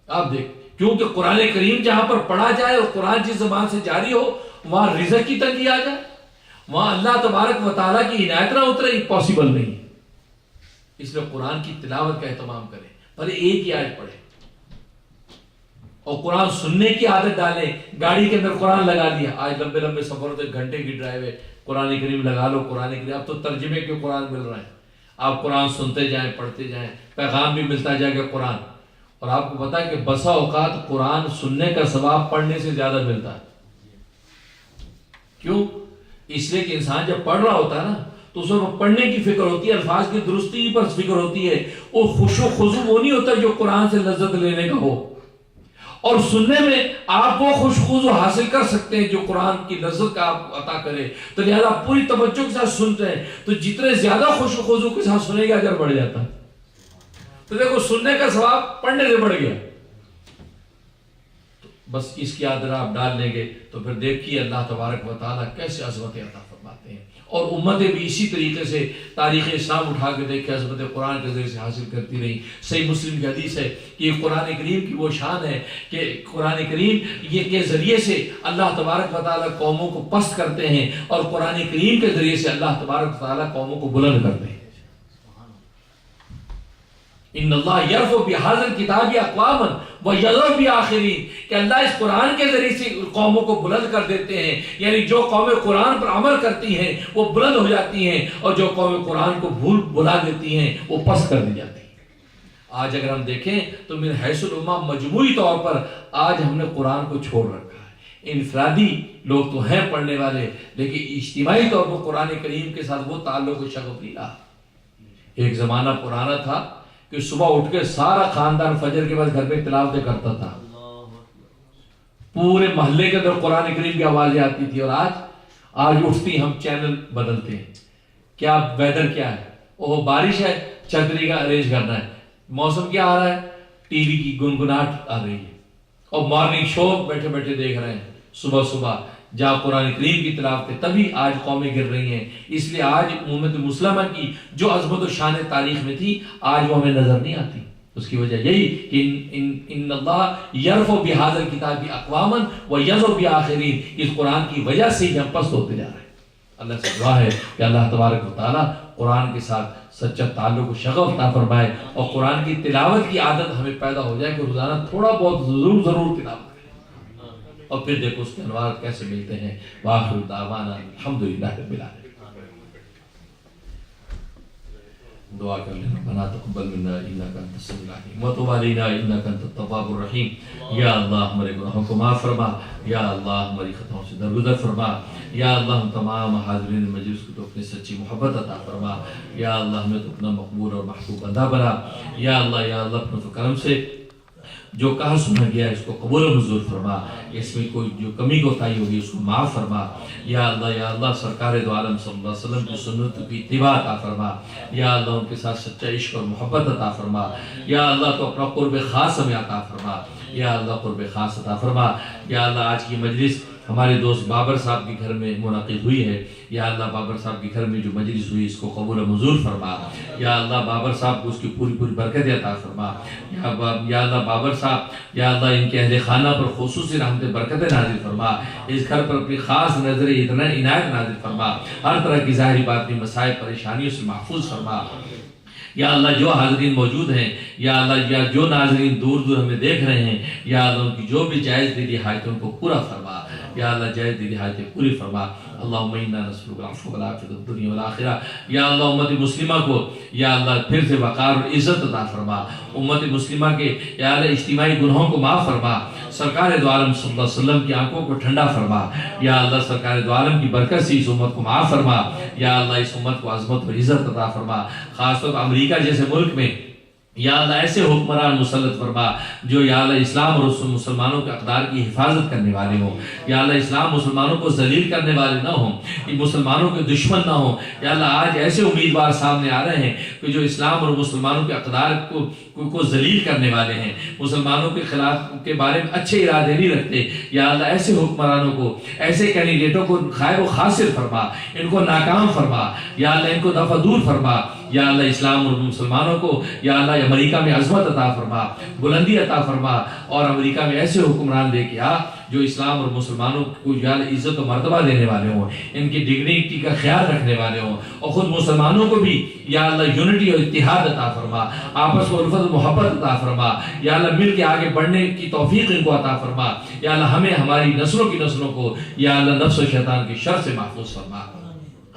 آپ دیکھ. کیونکہ قرآن کریم جہاں پر پڑھا جائے اور قرآن جس زبان سے جاری ہو، وہاں رزق کی تنگی آ جائے، وہاں اللہ تبارک و تعالیٰ کی عنایت نہ اترے، پاسبل نہیں. اس لیے قرآن کی تلاوت کا اہتمام کریں، پہلے ایک ہی آیت پڑھیں، اور قرآن سننے کی عادت ڈالیں. گاڑی کے اندر قرآن لگا لیا، آج لمبے لمبے سفر ہوتے، گھنٹے کی ڈرائیو ہے، قرآن کریم لگا لو. قرآن کریم اب تو ترجمے کے قرآن مل رہے ہیں، آپ قرآن سنتے جائیں، پڑھتے جائیں، پیغام بھی ملتا جائے گا قرآن. اور آپ کو پتا ہے کہ بسا اوقات قرآن سننے کا ثواب پڑھنے سے زیادہ ملتا ہے. کیوں؟ اس لیے کہ انسان جب پڑھ رہا ہوتا ہے نا تو اس میں پڑھنے کی فکر ہوتی ہے، الفاظ کی درستی پر فکر ہوتی ہے. وہ خشوع و خضوع وہ نہیں ہوتا جو قرآن سے لذت لینے کا ہو، اور سننے میں آپ وہ خوش خضوع حاصل کر سکتے ہیں جو قرآن کی لذت کا آپ عطا کرے. تو لہذا آپ پوری توجہ کے ساتھ سنتے ہیں، تو جتنے زیادہ خوش و خضوع کے ساتھ سنے گا اجر بڑھ جاتا ہے. تو دیکھو سننے کا ثواب پڑھنے سے بڑھ گیا. تو بس اس کی عادت آپ ڈال لیں گے تو پھر دیکھیے اللہ تبارک و تعالیٰ کیسے عظمت عطا فرماتے ہیں. اور امتیں بھی اسی طریقے سے تاریخ اسلام اٹھا کے دیکھے عظمت قرآن کے ذریعے سے حاصل کرتی رہی. صحیح مسلم کی حدیث ہے کہ قرآن کریم کی وہ شان ہے کہ قرآن کریم یہ کے ذریعے سے اللہ تبارک و تعالیٰ قوموں کو پست کرتے ہیں، اور قرآن کریم کے ذریعے سے اللہ تبارک و تعالیٰ قوموں کو بلند کرتے ہیں. ان اللہ یرفع بہذا الکتاب اقواما ویضع بآخرین، کہ اللہ اس قرآن کے ذریعے سے قوموں کو بلند کر دیتے ہیں. یعنی جو قومیں قرآن پر عمل کرتی ہیں وہ بلند ہو جاتی ہیں، اور جو قومیں قرآن کو بھلا دیتی ہیں وہ پست کر دی جاتی ہیں. آج اگر ہم دیکھیں تو من حیث الامہ مجموعی طور پر آج ہم نے قرآن کو چھوڑ رکھا ہے. انفرادی لوگ تو ہیں پڑھنے والے، لیکن اجتماعی طور پر قرآن کریم کے ساتھ وہ تعلق و شغف نہیں رہا. ایک زمانہ پرانا تھا کہ صبح اٹھ کے سارا خاندان فجر کے بعد گھر میں تلاوتیں کرتا تھا، پورے محلے کے اندر قرآن کریم کی آوازیں آتی تھی. اور آج اٹھتی ہم چینل بدلتے ہیں. کیا ویدر کیا ہے؟ اوہ بارش ہے، چھتری کا ارینج کرنا ہے. موسم کیا آ رہا ہے؟ ٹی وی کی گنگناہٹ آ رہی ہے، اور مارننگ شو بیٹھے بیٹھے دیکھ رہے ہیں صبح صبح جہاں قرآن کریم کی تلاوت. تبھی آج قومیں گر رہی ہیں. اس لیے آج امت مسلمہ کی جو عظمت و شان تاریخ میں تھی آج وہ ہمیں نظر نہیں آتی. اس کی وجہ یہی کہ ان اللہ یرفع بہذا الکتاب اقواما ویضع بآخرین، اس قرآن کی وجہ سے ہی ہم پست ہوتے جا رہے ہیں۔ اللہ سے دعا ہے کہ اللہ تبارک و تعالیٰ قرآن کے ساتھ سچا تعلق و شغف عطا فرمائے، اور قرآن کی تلاوت کی عادت ہمیں پیدا ہو جائے کہ روزانہ تھوڑا بہت ضرور تلاوت کریں، اور پھر دیکھو اس کے انوار کیسے ملتے ہیں۔ وآخر دعوانا الحمدللہ رب العالمین۔ دعا کر لیں، ربنا تقبل منا انک انت السمیع العلیم وتب علینا انک انت التواب الرحیم۔ یا اللہ ہمارے گناہوں کو معاف فرما، یا اللہ ہماری خطاؤں سے درگزر فرما، یا اللہ ہم تمام حاضرین مجلس کو تو اپنی سچی محبت عطا فرما، یا اللہ ہمیں تو اپنا مقبول اور محبوب بندہ بنا، یا اللہ اپنے کرم سے جو کہا سنا گیا اس کو قبول و منظور فرما، اس میں کوئی جو کمی کوتاہی ہوگی اس کو معاف فرما، یا اللہ سرکار دو عالم صلی اللہ علیہ وسلم کی سنت کی اتباع عطا فرما، یا اللہ ان کے ساتھ سچا عشق اور محبت عطا فرما، یا اللہ تو اپنا قرب خاص ہمیں عطا فرما، یا اللہ قرب خاص عطا فرما۔ یا اللہ آج کی مجلس ہمارے دوست بابر صاحب کے گھر میں منعقد ہوئی ہے، یا اللہ بابر صاحب کے گھر میں جو مجلس ہوئی اس کو قبول و منظور فرما، یا اللہ بابر صاحب کو اس کی پوری برکت عطا فرما، یا اللہ بابر صاحب، یا اللہ ان کے اہل خانہ پر خصوصی رحمت برکت نازل فرما، اس گھر پر اپنی خاص نظر عنایت نازل فرما، ہر طرح کی ظاہری باطنی مسائل پریشانیوں سے محفوظ فرما۔ یا اللہ جو حاضرین موجود ہیں، یا اللہ یا جو ناظرین دور ہمیں دیکھ رہے ہیں، یا اللہ ان کی جو بھی جائز دلی حاجتوں کو پورا فرما، یا اللہ جائز دلی حاجتیں پوری فرما۔ اللہم انا نسألک العفو والعافیۃ فی الدنیا والآخرہ۔ یا اللہ امت مسلمہ کو یا اللہ پھر سے وقار اور عزت عطا فرما، امت مسلمہ کے یا اللہ اجتماعی گناہوں کو معاف فرما، سرکار دو عالم صلی اللہ علیہ وسلم کی آنکھوں کو ٹھنڈا فرما، یا اللہ سرکار دو عالم کی برکت سے اس امت کو معاف فرما، یا اللہ اس امت کو عظمت اور عزت عطا فرما، خاص طور پر امریکہ جیسے ملک میں یا اللہ ایسے حکمران مسلط فرما جو یا اللہ اسلام اور مسلمانوں کے اقدار کی حفاظت کرنے والے ہوں، یا اللہ اسلام مسلمانوں کو ذلیل کرنے والے نہ ہوں، مسلمانوں کے دشمن نہ ہوں۔ یا اللہ آج ایسے امیدوار سامنے آ رہے ہیں کہ جو اسلام اور مسلمانوں کے اقدار کو ذلیل کرنے والے ہیں، مسلمانوں کے خلاف کے بارے میں اچھے ارادے نہیں رکھتے، یا اللہ ایسے حکمرانوں کو، ایسے کینڈیڈیٹوں کو خیر و خاسر فرما، ان کو ناکام فرما، یا اللہ ان کو دفع دور فرما، یا اللہ اسلام اور مسلمانوں کو یا اللہ امریکہ میں عظمت عطا فرما، بلندی عطا فرما، اور امریکہ میں ایسے حکمران دے کے آ جو اسلام اور مسلمانوں کو یا اللہ عزت و مرتبہ دینے والے ہوں، ان کی ڈگنیٹی کا خیال رکھنے والے ہوں، اور خود مسلمانوں کو بھی یا اللہ یونٹی اور اتحاد عطا فرما، آپس کو الفت و محبت عطا فرما، یا اللہ مل کے آگے بڑھنے کی توفیق ان کو عطا فرما، یا اللہ ہمیں ہماری نسلوں کو یا اللہ نفس و شیطان کی شر سے محفوظ فرما۔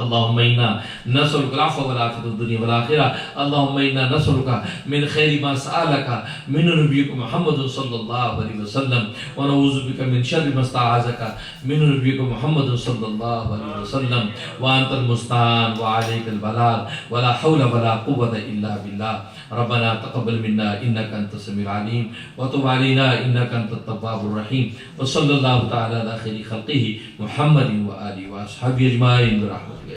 اللہم انا نسألک العفو والعافیۃ فی الدنیا والآخرہ۔ اللہم انا نسألک من خیر ما سألک من نبیک محمد صلی اللہ علیہ وسلم، ونعوذ بک من شر ما استعاذک من نبیک محمد صلی اللہ علیہ وسلم، وانت المستعان وعلیک البلاغ ولا حول ولا قوة الا باللہ۔ ربنا تقبل منا انک انت السمیع العلیم وتب علینا انک انت التواب الرحیم، وصلی اللہ تعالی علی خیر خلقہ محمد وآلہ وصحبہ اجمعین برحمتہ۔